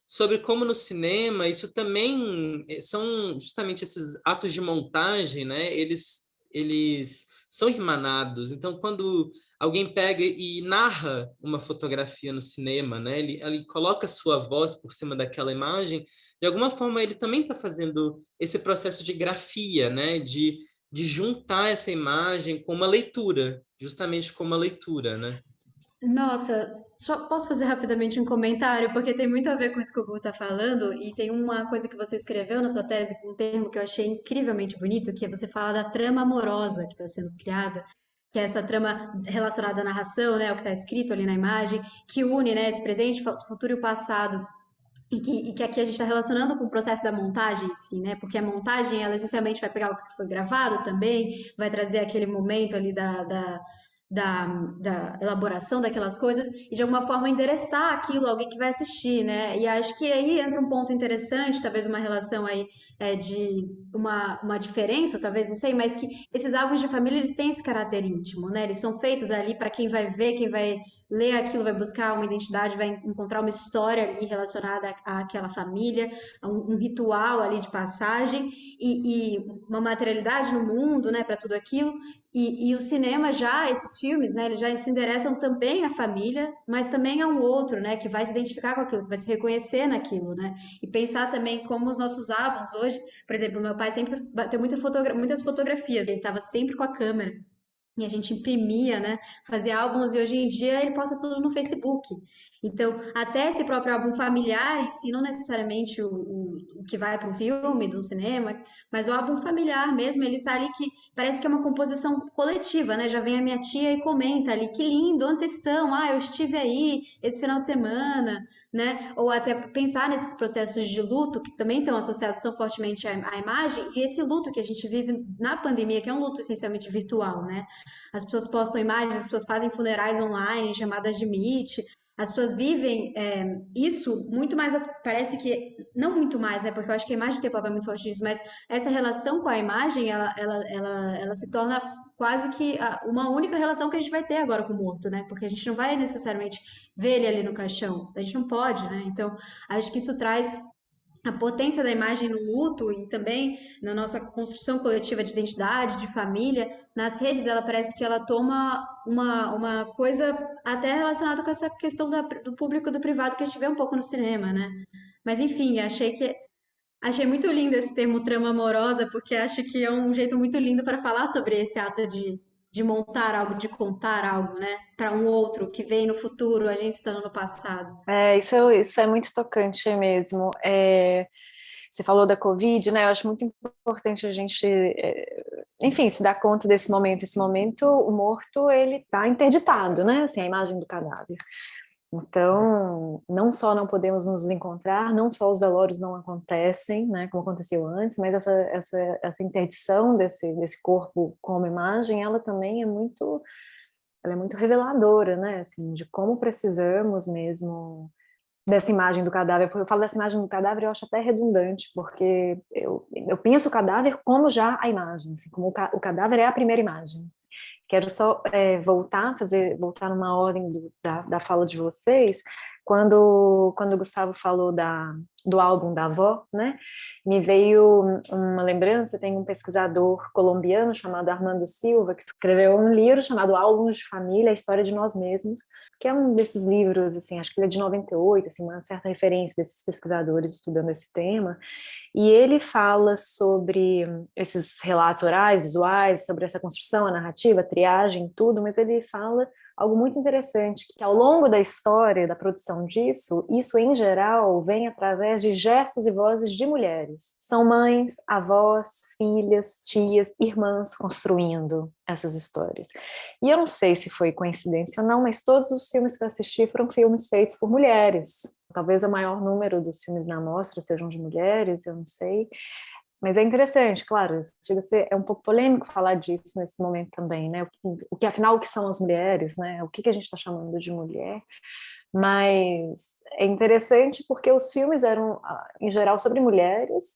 sobre como no cinema isso também são justamente esses atos de montagem, né? Eles são irmanados. Então, quando alguém pega e narra uma fotografia no cinema, né? Ele coloca a sua voz por cima daquela imagem, de alguma forma ele também está fazendo esse processo de grafia, né? De juntar essa imagem com uma leitura, justamente com uma leitura, né? Nossa, só posso fazer rapidamente um comentário, porque tem muito a ver com isso que o Gu tá falando, e tem uma coisa que você escreveu na sua tese, um termo que eu achei incrivelmente bonito, que é você fala da trama amorosa que está sendo criada, que é essa trama relacionada à narração, né, o que está escrito ali na imagem, que une, né, esse presente, futuro e o passado, e que aqui a gente está relacionando com o processo da montagem em si, né? Porque a montagem, ela essencialmente vai pegar o que foi gravado também, vai trazer aquele momento ali da elaboração daquelas coisas e de alguma forma endereçar aquilo a alguém que vai assistir, né? E acho que aí entra um ponto interessante, talvez uma relação aí de uma diferença, talvez, não sei, mas que esses álbuns de família eles têm esse caráter íntimo, né? Eles são feitos ali para quem vai ver, quem vai ler aquilo, vai buscar uma identidade, vai encontrar uma história ali relacionada àquela família, a um ritual ali de passagem e uma materialidade no mundo, né, para tudo aquilo. E o cinema já, esses filmes, né, eles já se endereçam também à família, mas também a um outro, né, que vai se identificar com aquilo, que vai se reconhecer naquilo, né, e pensar também como os nossos álbuns hoje, por exemplo, meu pai sempre bateu muitas fotografias, ele estava sempre com a câmera. E a gente imprimia, né? Fazia álbuns e hoje em dia ele posta tudo no Facebook. Então, até esse próprio álbum familiar em si, não necessariamente o que vai para um filme, de um cinema, mas o álbum familiar mesmo, ele tá ali que parece que é uma composição coletiva, né? Já vem a minha tia e comenta ali, que lindo, onde vocês estão? Ah, eu estive aí esse final de semana, né? Ou até pensar nesses processos de luto que também estão associados tão fortemente à imagem, e esse luto que a gente vive na pandemia, que é um luto essencialmente virtual, né? As pessoas postam imagens, as pessoas fazem funerais online, chamadas de Meet, as pessoas vivem isso muito mais, parece que, não muito mais, né? Porque eu acho que a imagem tem um papel muito forte disso, mas essa relação com a imagem, ela se torna quase que uma única relação que a gente vai ter agora com o morto, né? Porque a gente não vai necessariamente ver ele ali no caixão, a gente não pode, né? Então, acho que isso traz a potência da imagem no luto e também na nossa construção coletiva de identidade, de família, nas redes ela parece que ela toma uma coisa até relacionada com essa questão do público e do privado que a gente vê um pouco no cinema, né? Mas enfim, achei muito lindo esse termo trama amorosa, porque acho que é um jeito muito lindo para falar sobre esse ato de montar algo, de contar algo, né? Para um outro que vem no futuro, a gente estando no passado. Isso é muito tocante mesmo. Você falou da Covid, né? Eu acho muito importante a gente, enfim, se dar conta desse momento. Esse momento, o morto, ele está interditado, né? Assim, a imagem do cadáver. Então, não só não podemos nos encontrar, não só os velórios não acontecem, né, como aconteceu antes, mas essa interdição desse corpo como imagem, ela é muito reveladora, né, assim, de como precisamos mesmo dessa imagem do cadáver. Eu falo dessa imagem do cadáver, eu acho até redundante, porque eu penso o cadáver como já a imagem, assim, como o cadáver é a primeira imagem. Quero só voltar numa ordem da fala de vocês, quando o Gustavo falou do álbum da avó, né, me veio uma lembrança. Tem um pesquisador colombiano chamado Armando Silva, que escreveu um livro chamado Álbuns de Família, a História de Nós Mesmos, que é um desses livros, assim, acho que ele é de 98, assim, uma certa referência desses pesquisadores estudando esse tema. E ele fala sobre esses relatos orais, visuais, sobre essa construção, a narrativa, a triagem, tudo, mas ele fala algo muito interessante, que ao longo da história, da produção disso, isso em geral vem através de gestos e vozes de mulheres. São mães, avós, filhas, tias, irmãs construindo essas histórias. E eu não sei se foi coincidência ou não, mas todos os filmes que eu assisti foram filmes feitos por mulheres. Talvez o maior número dos filmes na mostra sejam de mulheres, eu não sei. Mas é interessante, claro, chega a ser, é um pouco polêmico falar disso nesse momento também, né? Afinal, o que são as mulheres, né? O que a gente está chamando de mulher? Mas é interessante porque os filmes eram, em geral, sobre mulheres,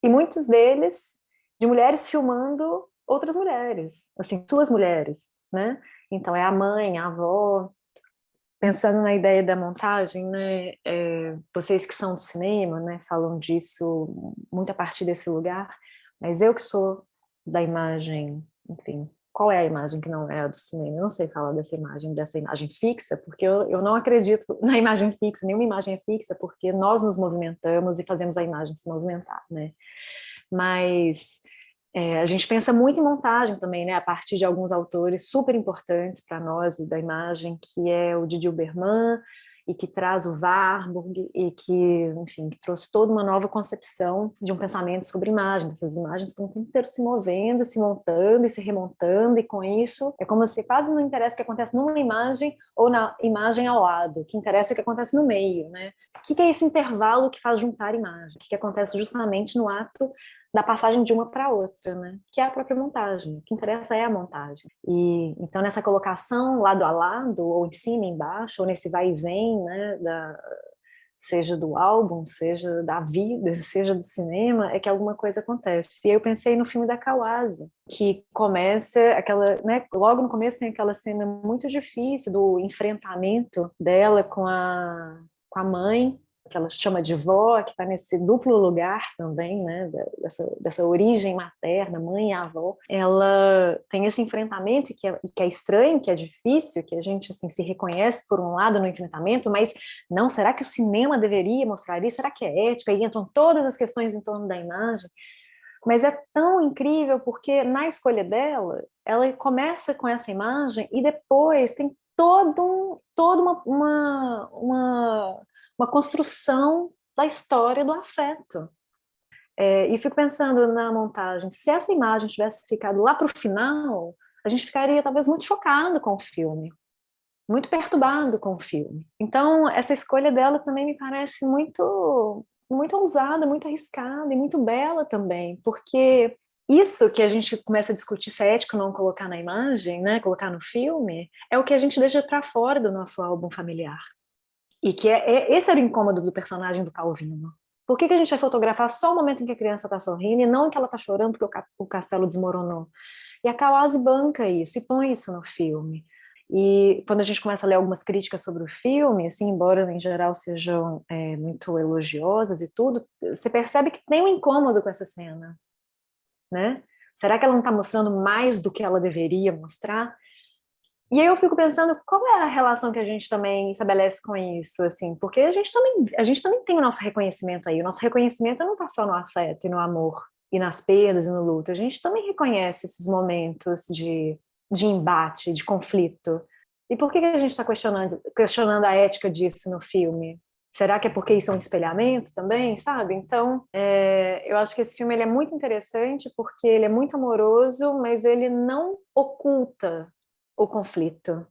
e muitos deles de mulheres filmando outras mulheres, assim, suas mulheres, né? Então é a mãe, a avó. Pensando na ideia da montagem, né, vocês que são do cinema, né, falam disso muito a partir desse lugar, mas eu que sou da imagem, enfim, qual é a imagem que não é a do cinema? Eu não sei falar dessa imagem fixa, porque eu não acredito na imagem fixa, nenhuma imagem é fixa, porque nós nos movimentamos e fazemos a imagem se movimentar, né? Mas a gente pensa muito em montagem também, né, a partir de alguns autores super importantes para nós da imagem, que é o Didi Uberman, e que traz o Warburg, e que, enfim, que trouxe toda uma nova concepção de um pensamento sobre imagem. Essas imagens estão o tempo inteiro se movendo, se montando e se remontando, e com isso é como se quase não interessa o que acontece numa imagem ou na imagem ao lado, o que interessa é o que acontece no meio, né? O que é esse intervalo que faz juntar imagens? O que acontece justamente no ato da passagem de uma para outra, né? Que é a própria montagem. O que interessa é a montagem. E então nessa colocação lado a lado, ou em cima, embaixo, ou nesse vai e vem, né? seja do álbum, seja da vida, seja do cinema, é que alguma coisa acontece. E aí eu pensei no filme da Kawase, que começa aquela, né, logo no começo tem aquela cena muito difícil do enfrentamento dela com a mãe, que ela chama de vó, que está nesse duplo lugar também, né, dessa origem materna, mãe e avó. Ela tem esse enfrentamento que é estranho, que é difícil, que a gente assim se reconhece por um lado no enfrentamento, mas não, será que o cinema deveria mostrar isso? Será que é ético? Aí entram todas as questões em torno da imagem. Mas é tão incrível porque na escolha dela, ela começa com essa imagem e depois tem toda uma construção da história do afeto. E fico pensando na montagem, se essa imagem tivesse ficado lá para o final, a gente ficaria talvez muito chocado com o filme, muito perturbado com o filme. Então, essa escolha dela também me parece muito ousada, muito arriscada e muito bela também, porque isso que a gente começa a discutir se é ético não colocar na imagem, né, colocar no filme, é o que a gente deixa para fora do nosso álbum familiar. E que esse era o incômodo do personagem do Calvino. Por que a gente vai fotografar só o momento em que a criança está sorrindo e não em que ela está chorando porque o castelo desmoronou? E a Kawase banca isso e põe isso no filme. E quando a gente começa a ler algumas críticas sobre o filme, assim, embora em geral sejam muito elogiosas e tudo, você percebe que tem um incômodo com essa cena, né? Será que ela não está mostrando mais do que ela deveria mostrar? E aí eu fico pensando, qual é a relação que a gente também estabelece com isso, assim? Porque a gente também tem o nosso reconhecimento aí. O nosso reconhecimento não está só no afeto e no amor, e nas perdas e no luto. A gente também reconhece esses momentos de embate, de conflito. E por que a gente está questionando a ética disso no filme? Será que é porque isso é um espelhamento também, sabe? Então, eu acho que esse filme ele é muito interessante porque ele é muito amoroso, mas ele não oculta o conflito.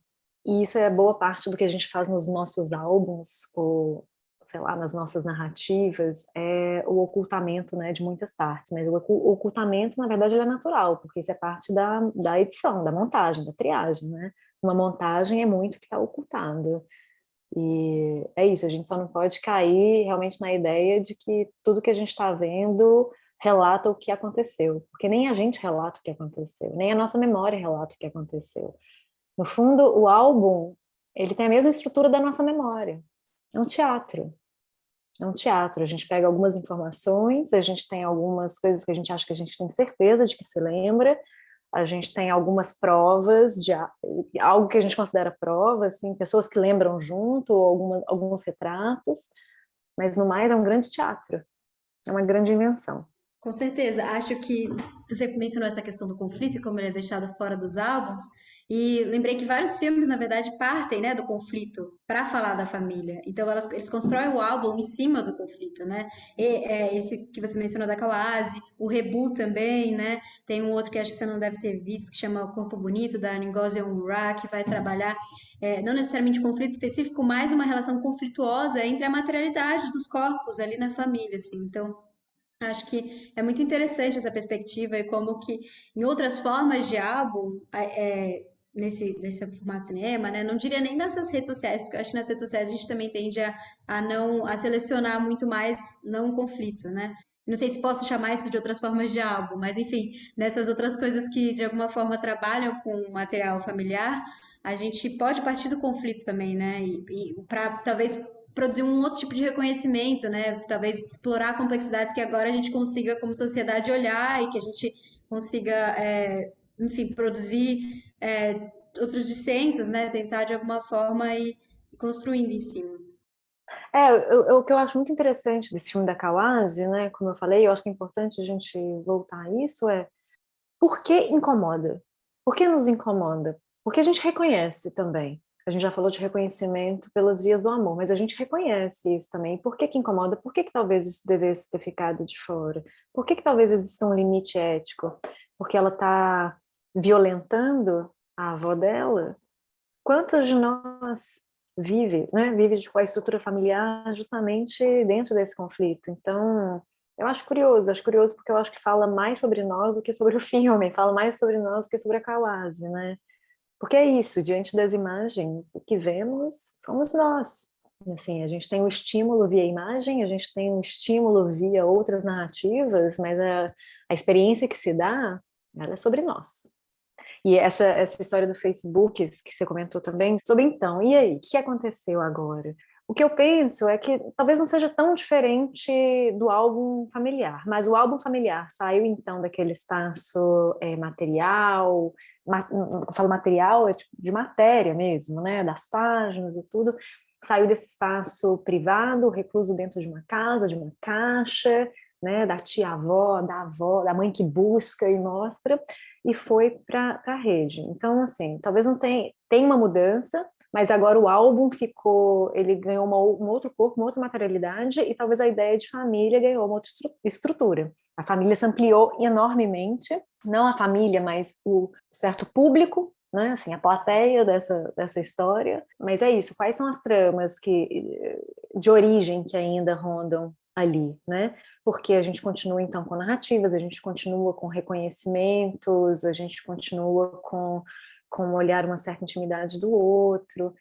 E isso é boa parte do que a gente faz nos nossos álbuns, ou, sei lá, nas nossas narrativas, é o ocultamento, né, de muitas partes. Mas o ocultamento, na verdade, ele é natural, porque isso é parte da edição, da montagem, da triagem, né? Uma montagem é muito que está ocultado. E é isso, a gente só não pode cair realmente na ideia de que tudo que a gente está vendo relata o que aconteceu, porque nem a gente relata o que aconteceu, nem a nossa memória relata o que aconteceu. No fundo, o álbum, ele tem a mesma estrutura da nossa memória. É um teatro. É um teatro. A gente pega algumas informações, a gente tem algumas coisas que a gente acha que a gente tem certeza de que se lembra, a gente tem algumas provas de algo que a gente considera prova, assim, pessoas que lembram junto, ou alguns retratos, mas no mais é um grande teatro. É uma grande invenção. Com certeza. Acho que você mencionou essa questão do conflito e como ele é deixado fora dos álbuns. E lembrei que vários filmes, na verdade, partem, né, do conflito para falar da família. Então, eles constroem o álbum em cima do conflito, né? Esse que você mencionou da Kawase, o Rebu também, né? Tem um outro que acho que você não deve ter visto, que chama O Corpo Bonito, da Ngozi Onwurah, que vai trabalhar, não necessariamente conflito específico, mas uma relação conflituosa entre a materialidade dos corpos ali na família, assim. Então, acho que é muito interessante essa perspectiva e como que em outras formas de álbum, nesse formato de cinema, né? Não diria nem nessas redes sociais, porque eu acho que nas redes sociais a gente também tende a selecionar muito mais não um conflito, né? Não sei se posso chamar isso de outras formas de álbum, mas enfim, nessas outras coisas que de alguma forma trabalham com material familiar, a gente pode partir do conflito também, né? E para talvez produzir um outro tipo de reconhecimento, né? Talvez explorar complexidades que agora a gente consiga, como sociedade, olhar e que a gente consiga, enfim, produzir outros dissensos, né? Tentar de alguma forma ir construindo em cima. O que eu acho muito interessante desse filme da Kawase, né, como eu falei, eu acho que é importante a gente voltar a isso, por que incomoda? Por que nos incomoda? Porque a gente reconhece também. A gente já falou de reconhecimento pelas vias do amor, mas a gente reconhece isso também. Por que incomoda? Por que talvez isso devesse ter ficado de fora? Por que talvez exista um limite ético? Porque ela está violentando a avó dela? Quantos de nós vive com a estrutura familiar justamente dentro desse conflito? Então, eu acho curioso porque eu acho que fala mais sobre nós do que sobre o filme, fala mais sobre nós do que sobre a Kawase, né? Porque é isso, diante das imagens, o que vemos somos nós. Assim, a gente tem o estímulo via imagem, a gente tem o estímulo via outras narrativas, mas a experiência que se dá, ela é sobre nós. E essa história do Facebook, que você comentou também, sobre então, e aí, o que aconteceu agora? O que eu penso é que talvez não seja tão diferente do álbum familiar, mas o álbum familiar saiu então daquele espaço material, eu falo material, é tipo de matéria mesmo, né, das páginas e tudo, saiu desse espaço privado, recluso dentro de uma casa, de uma caixa, né, da tia-avó, da avó, da mãe que busca e mostra, e foi para a rede. Então, assim, talvez não tem uma mudança, mas agora o álbum ele ganhou um outro corpo, uma outra materialidade, e talvez a ideia de família ganhou uma outra estrutura. A família se ampliou enormemente, não a família, mas o certo público, né, assim, a plateia dessa história. Mas é isso, quais são as tramas de origem que ainda rondam ali, né? Porque a gente continua, então, com narrativas, a gente continua com reconhecimentos, a gente continua com olhar uma certa intimidade do outro.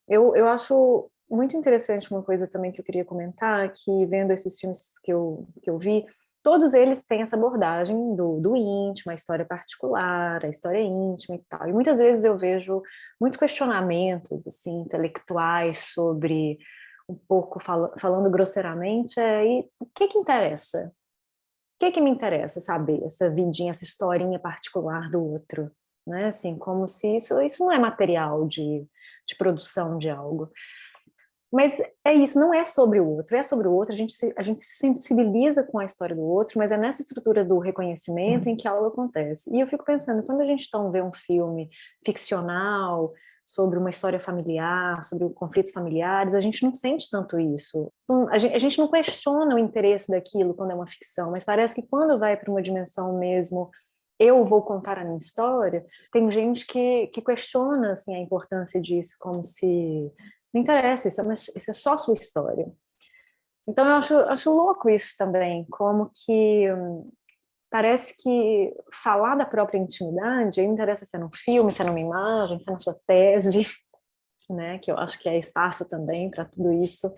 Eu acho muito interessante uma coisa também que eu queria comentar, que vendo esses filmes que eu vi, todos eles têm essa abordagem do íntimo, a história particular, a história íntima e tal. E muitas vezes eu vejo muitos questionamentos assim, intelectuais sobre um pouco falando grosseiramente, e o que interessa? O que me interessa saber essa vidinha, essa historinha particular do outro? Né? Assim, como se isso não é material de produção de algo. Mas é isso, não é sobre o outro, é sobre o outro, a gente se sensibiliza com a história do outro, mas é nessa estrutura do reconhecimento em que algo acontece. E eu fico pensando, quando a gente então vê um filme ficcional, sobre uma história familiar, sobre conflitos familiares, a gente não sente tanto isso. A gente não questiona o interesse daquilo quando é uma ficção, mas parece que quando vai para uma dimensão mesmo, eu vou contar a minha história, tem gente que questiona assim, a importância disso, como se não interessa, isso é só sua história. Então eu acho louco isso também, como que parece que falar da própria intimidade, não interessa se é num filme, se é numa imagem, se é na sua tese, né, que eu acho que é espaço também para tudo isso,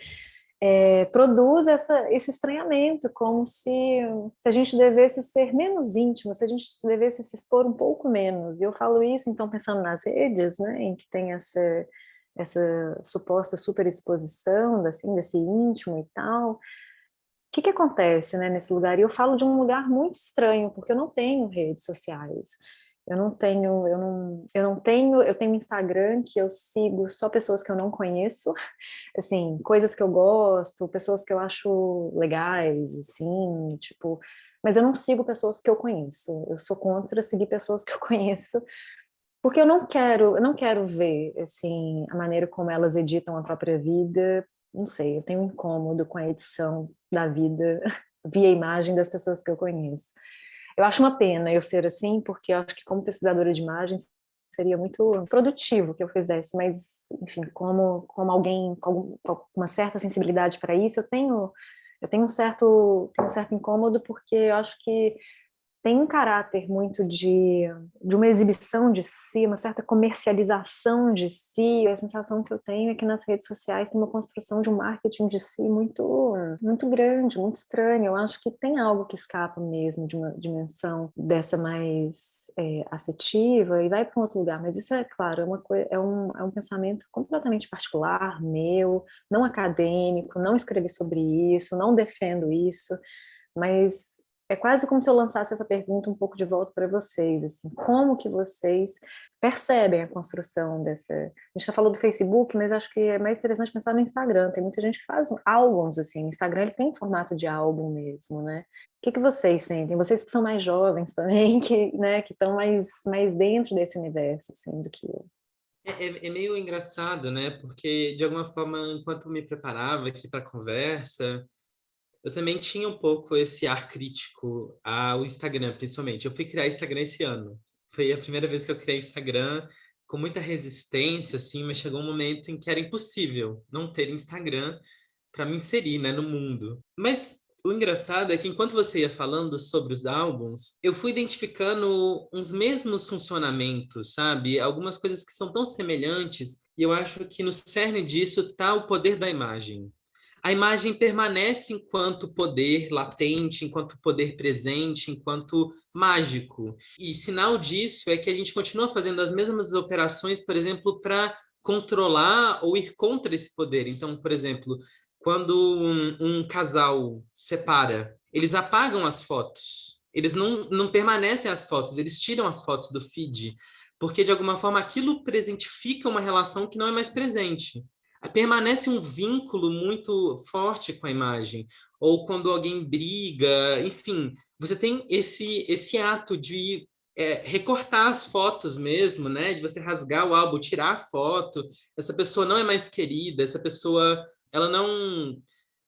produz esse estranhamento, como se a gente devesse ser menos íntimo, se a gente devesse se expor um pouco menos. E eu falo isso, então, pensando nas redes, né, em que tem essa suposta superexposição, assim, desse íntimo e tal. O que acontece, né, nesse lugar? E eu falo de um lugar muito estranho, porque eu não tenho redes sociais. Eu tenho Instagram que eu sigo só pessoas que eu não conheço, assim, coisas que eu gosto, pessoas que eu acho legais, assim, tipo, mas eu não sigo pessoas que eu conheço. Eu sou contra seguir pessoas que eu conheço, porque eu não quero ver, assim, a maneira como elas editam a própria vida. Não sei, eu tenho um incômodo com a edição da vida via imagem das pessoas que eu conheço. Eu acho uma pena eu ser assim, porque eu acho que como pesquisadora de imagens seria muito produtivo que eu fizesse, mas, enfim, como alguém com uma certa sensibilidade para isso, eu tenho um certo incômodo, porque eu acho que tem um caráter muito de uma exibição de si, uma certa comercialização de si. A sensação que eu tenho é que nas redes sociais tem uma construção de um marketing de si muito grande, muito estranho. Eu acho que tem algo que escapa mesmo de uma dimensão dessa mais afetiva e vai para um outro lugar. Mas isso é claro, é um pensamento completamente particular, meu, não acadêmico, não escrevi sobre isso, não defendo isso, mas é quase como se eu lançasse essa pergunta um pouco de volta para vocês, assim, como que vocês percebem a construção dessa... A gente já falou do Facebook, mas acho que é mais interessante pensar no Instagram. Tem muita gente que faz álbuns, assim. O Instagram, ele tem formato de álbum mesmo, né? O que vocês sentem? Vocês que são mais jovens também, né, que estão mais dentro desse universo, assim, do que eu. É meio engraçado, né? Porque, de alguma forma, enquanto eu me preparava aqui para a conversa, eu também tinha um pouco esse ar crítico ao Instagram, principalmente. Eu fui criar Instagram esse ano. Foi a primeira vez que eu criei Instagram com muita resistência, assim, mas chegou um momento em que era impossível não ter Instagram para me inserir, né, no mundo. Mas o engraçado é que enquanto você ia falando sobre os álbuns, eu fui identificando uns mesmos funcionamentos, sabe? Algumas coisas que são tão semelhantes, e eu acho que no cerne disso está o poder da imagem. A imagem permanece enquanto poder latente, enquanto poder presente, enquanto mágico. E sinal disso é que a gente continua fazendo as mesmas operações, por exemplo, para controlar ou ir contra esse poder. Então, por exemplo, quando um casal separa, eles apagam as fotos. Eles não permanecem as fotos, eles tiram as fotos do feed, porque de alguma forma aquilo presentifica uma relação que não é mais presente. Permanece um vínculo muito forte com a imagem. Ou quando alguém briga, enfim, você tem esse ato de recortar as fotos mesmo, né? De você rasgar o álbum, tirar a foto. Essa pessoa não é mais querida, essa pessoa ela não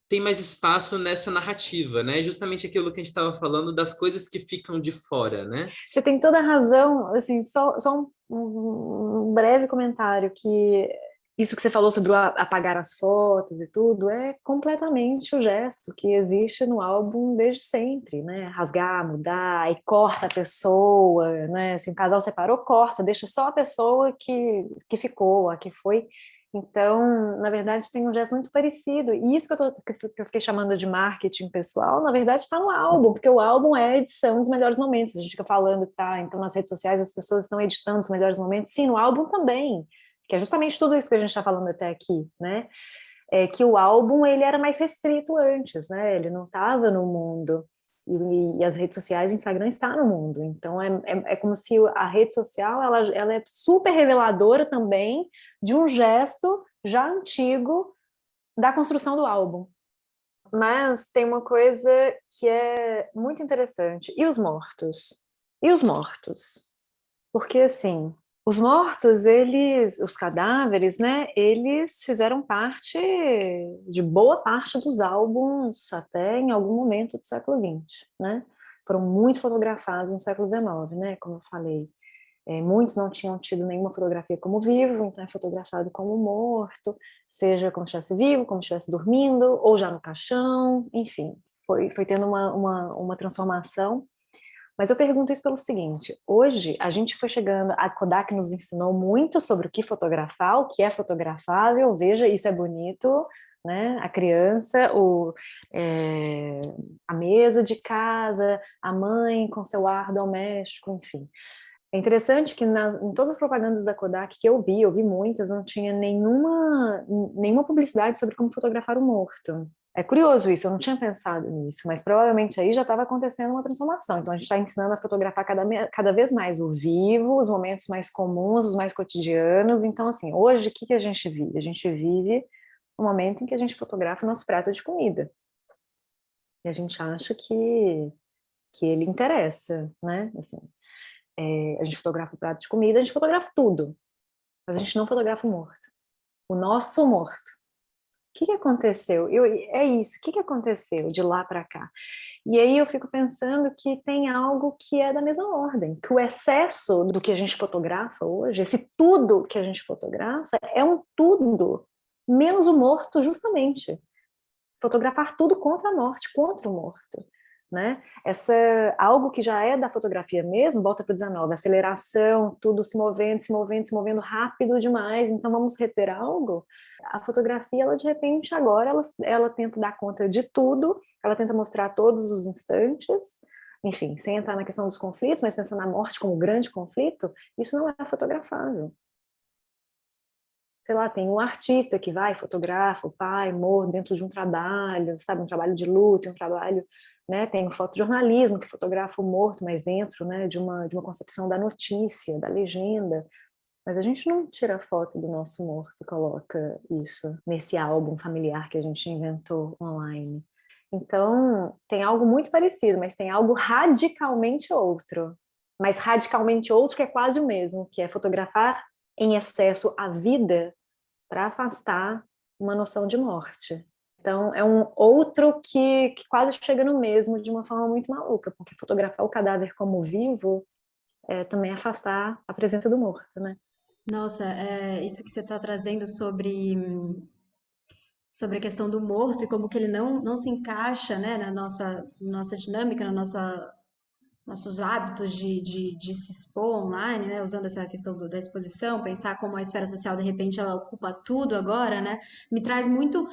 tem mais espaço nessa narrativa, né? Justamente aquilo que a gente estava falando das coisas que ficam de fora, né? Você tem toda a razão, assim, só um breve comentário, que isso que você falou sobre apagar as fotos e tudo é completamente o gesto que existe no álbum desde sempre, né? Rasgar, mudar, e corta a pessoa, né? Assim, o casal separou, corta, deixa só a pessoa que ficou, a que foi. Então, na verdade, tem um gesto muito parecido. E isso que eu fiquei chamando de marketing pessoal, na verdade, está no álbum, porque o álbum é a edição dos melhores momentos. A gente fica falando que tá, então nas redes sociais as pessoas estão editando os melhores momentos. Sim, no álbum também, que é justamente tudo isso que a gente está falando até aqui, né? É que o álbum ele era mais restrito antes, né? Ele não estava no mundo. E as redes sociais, o Instagram está no mundo. Então, é como se a rede social ela é super reveladora também de um gesto já antigo da construção do álbum. Mas tem uma coisa que é muito interessante. E os mortos? E os mortos? Porque, assim, os mortos, os cadáveres, né, eles fizeram parte de boa parte dos álbuns até em algum momento do século XX, né? Foram muito fotografados no século XIX, né, como eu falei. Muitos não tinham tido nenhuma fotografia como vivo, então é fotografado como morto, seja como estivesse vivo, como estivesse dormindo, ou já no caixão, enfim, foi tendo uma transformação. Mas eu pergunto isso pelo seguinte: hoje a gente foi chegando, a Kodak nos ensinou muito sobre o que fotografar, o que é fotografável, veja, isso é bonito, né? A criança, a mesa de casa, a mãe com seu ar doméstico, enfim. É interessante que em todas as propagandas da Kodak que eu vi muitas, não tinha nenhuma publicidade sobre como fotografar o morto. É curioso isso, eu não tinha pensado nisso, mas provavelmente aí já estava acontecendo uma transformação. Então a gente está ensinando a fotografar cada vez mais o vivo, os momentos mais comuns, os mais cotidianos. Então, assim, hoje o que a gente vive? A gente vive um momento em que a gente fotografa o nosso prato de comida. E a gente acha que ele interessa, né? Assim, a gente fotografa o prato de comida, a gente fotografa tudo, mas a gente não fotografa o morto. O nosso morto. O que aconteceu? É isso, o que aconteceu de lá para cá? E aí eu fico pensando que tem algo que é da mesma ordem, que o excesso do que a gente fotografa hoje, esse tudo que a gente fotografa, é um tudo, menos o morto, justamente. Fotografar tudo contra a morte, contra o morto. Né? Algo que já é da fotografia mesmo, volta para o 19, aceleração, tudo se movendo, se movendo, se movendo rápido demais, então vamos reter algo. A fotografia, ela de repente agora, ela tenta dar conta de tudo, ela tenta mostrar todos os instantes, enfim, sem entrar na questão dos conflitos, mas pensando na morte como grande conflito, isso não é fotografável. Sei lá, tem um artista que vai, fotografa o pai morto dentro de um trabalho, sabe, um trabalho de luto, um trabalho, né, tem o fotojornalismo que fotografa o morto, mas dentro, né, de uma concepção da notícia, da legenda, mas a gente não tira foto do nosso morto e coloca isso nesse álbum familiar que a gente inventou online. Então, tem algo muito parecido, mas tem algo radicalmente outro, mas radicalmente outro que é quase o mesmo, que é fotografar em excesso a vida para afastar uma noção de morte. Então, é um outro que quase chega no mesmo de uma forma muito maluca, porque fotografar o cadáver como vivo é também afastar a presença do morto, né? Nossa, isso que você está trazendo sobre a questão do morto e como que ele não se encaixa, né, na nossa dinâmica, nossos hábitos de se expor online, né, usando essa questão da exposição, pensar como a esfera social, de repente, ela ocupa tudo agora, né, me traz muito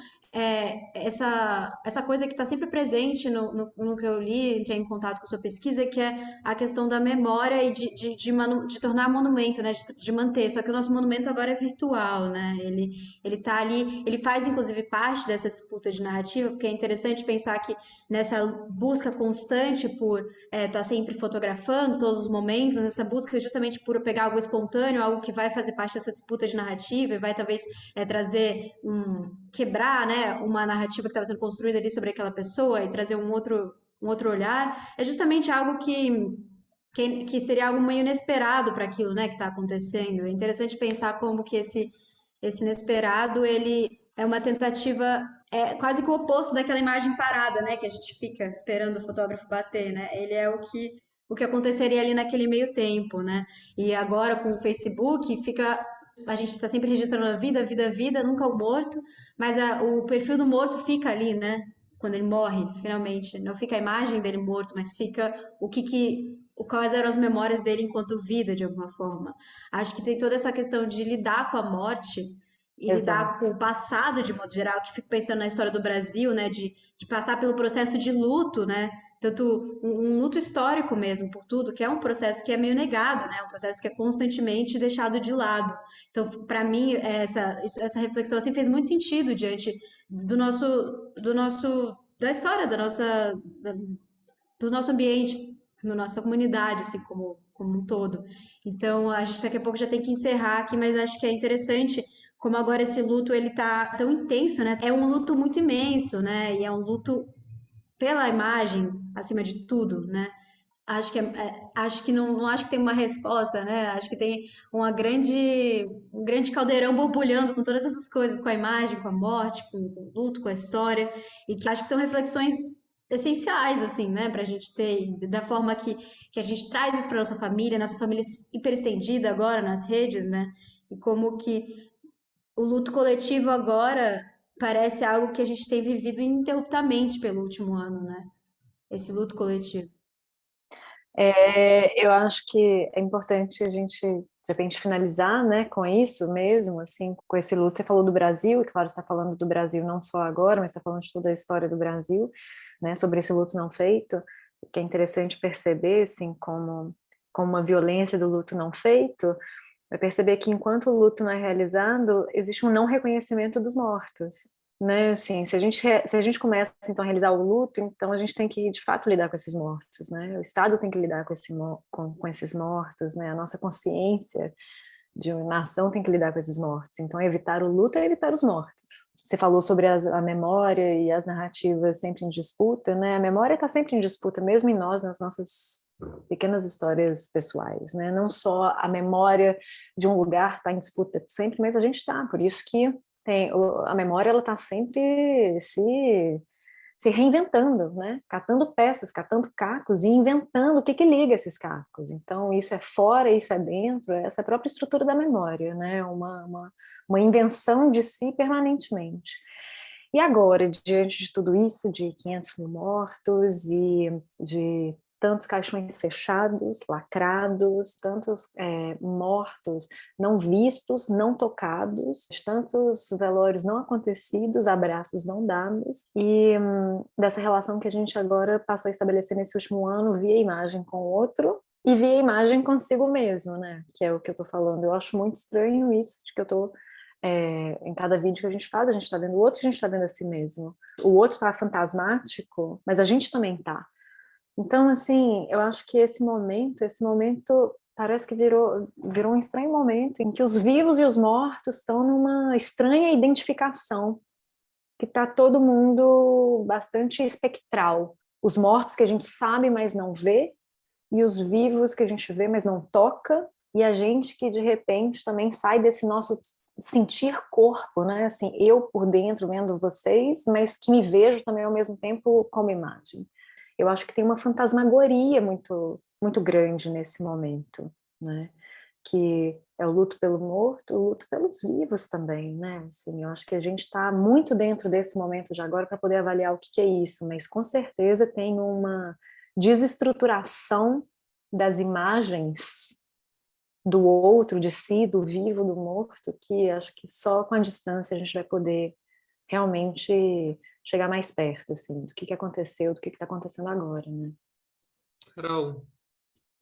essa coisa que está sempre presente no que eu li, entrei em contato com sua pesquisa, que é a questão da memória e de tornar monumento, né, de manter, só que o nosso monumento agora é virtual, né, ele tá ali, ele faz, inclusive, parte dessa disputa de narrativa, porque é interessante pensar que nessa busca constante por tá sempre fotografando todos os momentos, nessa busca justamente por pegar algo espontâneo, algo que vai fazer parte dessa disputa de narrativa e vai talvez trazer quebrar, né, uma narrativa que estava sendo construída ali sobre aquela pessoa e trazer um outro olhar, é justamente algo que seria algo meio inesperado para aquilo, né, que está acontecendo. É interessante pensar como que esse inesperado, ele é uma tentativa, é quase que o oposto daquela imagem parada, né, que a gente fica esperando o fotógrafo bater, né? Ele é o que aconteceria ali naquele meio tempo, né? E agora com o Facebook fica a gente está sempre registrando a vida, vida, vida, nunca o morto, mas o perfil do morto fica ali, né? Quando ele morre, finalmente. Não fica a imagem dele morto, mas fica quais eram as memórias dele enquanto vida, de alguma forma. Acho que tem toda essa questão de lidar com a morte e lidar Exato. com o passado de modo geral, que fico pensando na história do Brasil, né, de passar pelo processo de luto, né, tanto um luto histórico mesmo por tudo, que é um processo que é meio negado, né, um processo que é constantemente deixado de lado. Então, para mim, essa reflexão assim fez muito sentido diante da história do nosso ambiente, da nossa comunidade, assim como um todo. Então, a gente daqui a pouco já tem que encerrar aqui, mas acho que é interessante como agora esse luto ele tá tão intenso, né? É um luto muito imenso, né? E é um luto pela imagem, acima de tudo, né? Acho que não acho que tem uma resposta, né? Acho que tem um grande caldeirão borbulhando com todas essas coisas, com a imagem, com a morte, com o luto, com a história, e que acho que são reflexões essenciais, assim, né, pra gente ter, da forma que a gente traz isso pra nossa família hiper estendida agora nas redes, né? E como que o luto coletivo agora parece algo que a gente tem vivido ininterruptamente pelo último ano, né? Esse luto coletivo. Eu acho que é importante a gente, de repente, finalizar, né, com isso mesmo, assim, com esse luto. Você falou do Brasil, e claro, você está falando do Brasil não só agora, mas está falando de toda a história do Brasil, né, sobre esse luto não feito, que é interessante perceber, assim, como uma violência do luto não feito, é perceber que enquanto o luto não é realizado, existe um não reconhecimento dos mortos, né? Assim, se a gente começa então a realizar o luto, então a gente tem que de fato lidar com esses mortos, né? O Estado tem que lidar com esses mortos, né? A nossa consciência de uma nação tem que lidar com esses mortos. Então, evitar o luto é evitar os mortos. Você falou sobre a memória e as narrativas sempre em disputa, né? A memória está sempre em disputa, mesmo em nós, nas nossas pequenas histórias pessoais, né? Não só a memória de um lugar está em disputa sempre, mas a gente está. Por isso que a memória ela está sempre se reinventando, né? Catando peças, catando cacos e inventando o que liga esses cacos. Então, isso é fora, isso é dentro, essa é a própria estrutura da memória, né? Uma invenção de si permanentemente. E agora, diante de tudo isso, de 500 mil mortos e de tantos caixões fechados, lacrados, tantos mortos não vistos, não tocados, tantos velórios não acontecidos, abraços não dados, e dessa relação que a gente agora passou a estabelecer nesse último ano via imagem com o outro e via imagem consigo mesmo, né? Que é o que eu tô falando. Eu acho muito estranho isso, de que eu tô em cada vídeo que a gente faz, a gente está vendo o outro, a gente está vendo a si mesmo. O outro está fantasmático, mas a gente também está. Então, assim, eu acho que esse momento parece que virou um estranho momento em que os vivos e os mortos estão numa estranha identificação, que está todo mundo bastante espectral. Os mortos que a gente sabe, mas não vê, e os vivos que a gente vê, mas não toca, e a gente que, de repente, também sai desse nosso sentir corpo, né? Assim, eu por dentro vendo vocês, mas que me vejo também ao mesmo tempo como imagem. Eu acho que tem uma fantasmagoria muito, muito grande nesse momento, né? Que É o luto pelo morto, o luto pelos vivos também, né? Assim, eu acho que a gente está muito dentro desse momento de agora para poder avaliar o que é isso, mas com certeza tem uma desestruturação das imagens do outro, de si, do vivo, do morto, que acho que só com a distância a gente vai poder realmente chegar mais perto, assim, do que aconteceu, do que está acontecendo agora, né? Carol,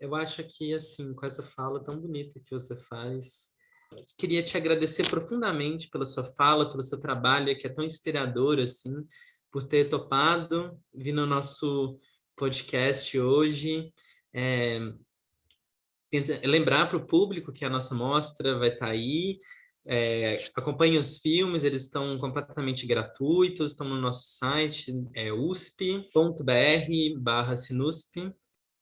eu acho que, assim, com essa fala tão bonita que você faz, queria te agradecer profundamente pela sua fala, pelo seu trabalho, que é tão inspirador, assim, por ter topado vir no nosso podcast hoje. É, lembrar para o público que a nossa mostra vai estar aí. Acompanhe os filmes, eles estão completamente gratuitos, estão no nosso site, usp.br/sinusp.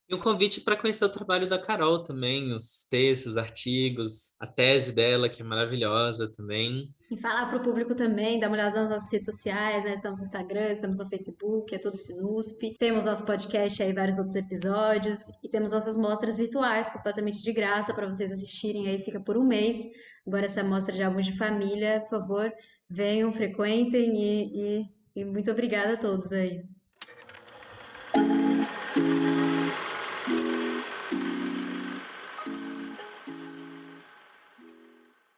E um convite para conhecer o trabalho da Carol também, os textos, artigos, a tese dela, que é maravilhosa também. E falar para o público também, dar uma olhada nas nossas redes sociais, né? Estamos no Instagram, estamos no Facebook, é tudo Sinusp. Temos nosso podcast aí, vários outros episódios. E temos nossas mostras virtuais, completamente de graça, para vocês assistirem aí, fica por um mês. Agora essa mostra de álbuns de família, por favor, venham, frequentem e muito obrigada a todos aí.